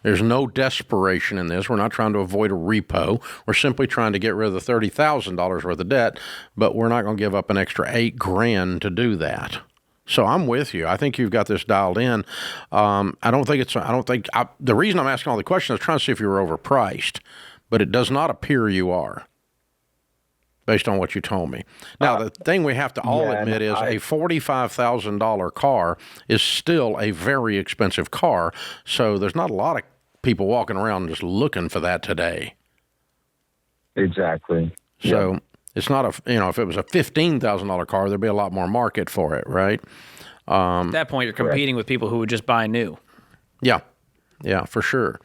There's no desperation in this. We're not trying to avoid a repo. We're simply trying to get rid of the $30,000 worth of debt, but we're not going to give up an extra $8,000 to do that. So I'm with you. I think you've got this dialed in. The reason I'm asking all the questions is trying to see if you were overpriced, but it does not appear you are, based on what you told me. Now, the thing we have to all admit is a $45,000 car is still a very expensive car, so there's not a lot of people walking around just looking for that today. Exactly. So it's not if it was a $15,000 car, there'd be a lot more market for it, right? At that point, you're competing with people who would just buy new. Yeah, for sure.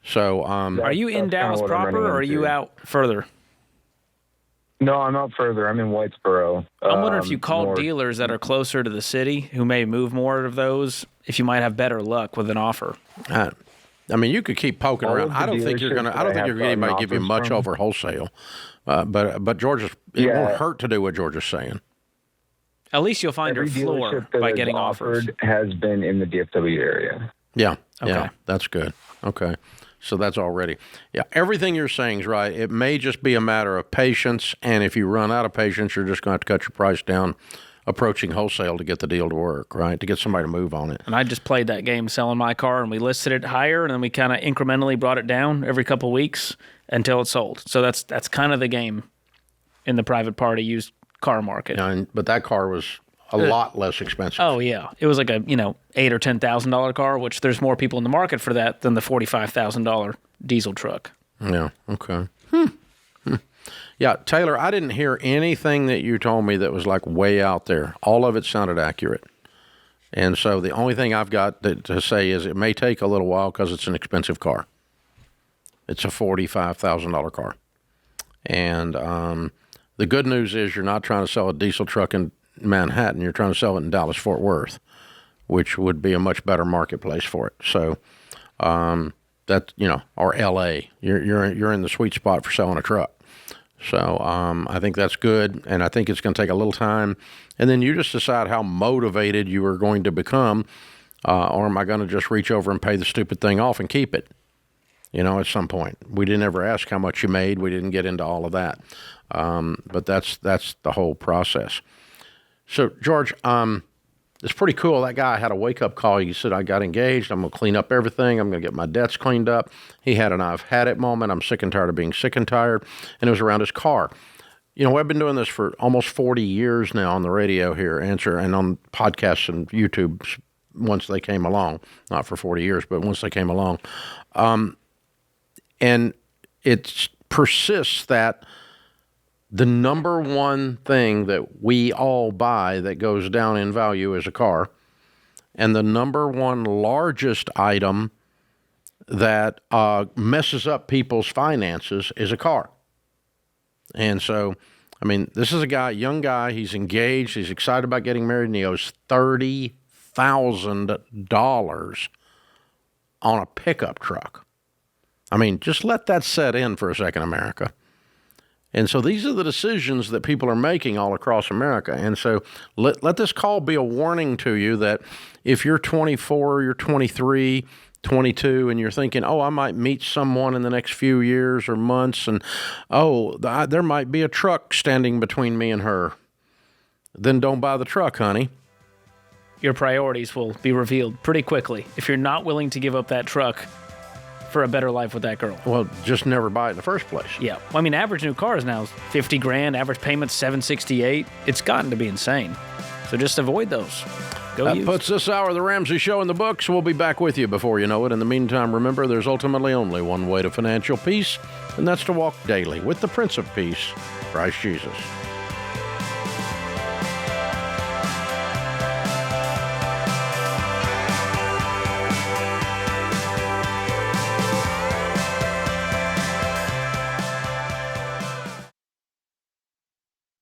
So are you in Dallas proper, or are you out further? No, I'm out further. I'm in Whitesboro. I'm wondering if you called dealers that are closer to the city who may move more of those, if you might have better luck with an offer. I mean, you could keep poking around. I don't think you're going to anybody give you much over wholesale. But George, it won't hurt to do what George is saying. At least you'll find your floor by getting offers. Has been in the DFW area. Yeah. Okay. Yeah, that's good. Okay. So that's already, everything you're saying is right. It may just be a matter of patience, and if you run out of patience, you're just going to have to cut your price down approaching wholesale to get the deal to work, right, to get somebody to move on it. And I just played that game selling my car, and we listed it higher, and then we kind of incrementally brought it down every couple of weeks until it sold. So that's kind of the game in the private party used car market. But that car was a lot less expensive. Oh, yeah. It was like a, $8,000 or $10,000 car, which there's more people in the market for that than the $45,000 diesel truck. Yeah, okay. Yeah, Taylor, I didn't hear anything that you told me that was like way out there. All of it sounded accurate. And so the only thing I've got to say is it may take a little while because it's an expensive car. It's a $45,000 car. And the good news is you're not trying to sell a diesel truck in Manhattan. You're trying to sell it in Dallas-Fort Worth, which would be a much better marketplace for it. So that, or L.A. You're in the sweet spot for selling a truck. So I think that's good, and I think it's going to take a little time. And then you just decide how motivated you are going to become, or am I going to just reach over and pay the stupid thing off and keep it, at some point. We didn't ever ask how much you made. We didn't get into all of that. But that's the whole process. So, George, it's pretty cool. That guy had a wake-up call. He said, I got engaged. I'm going to clean up everything. I'm going to get my debts cleaned up. He had an I've had it moment. I'm sick and tired of being sick and tired. And it was around his car. I've been doing this for almost 40 years now on the radio here, and on podcasts and YouTube once they came along. Not for 40 years, but once they came along. And it persists that the number one thing that we all buy that goes down in value is a car. And the number one largest item that messes up people's finances is a car. And so, this is a young guy. He's engaged. He's excited about getting married, and he owes $30,000 on a pickup truck. Just let that set in for a second, America. And so these are the decisions that people are making all across America. And so let this call be a warning to you that if you're 24, you're 23, 22, and you're thinking, I might meet someone in the next few years or months, and there might be a truck standing between me and her, then don't buy the truck, honey. Your priorities will be revealed pretty quickly if you're not willing to give up that truck for a better life with that girl. Well, just never buy it in the first place. Yeah. Average new cars now $50,000, average payment $768. It's gotten to be insane. So just avoid those. That puts this hour of the Ramsey Show in the books. We'll be back with you before you know it. In the meantime, remember, there's ultimately only one way to financial peace, and that's to walk daily with the Prince of Peace, Christ Jesus.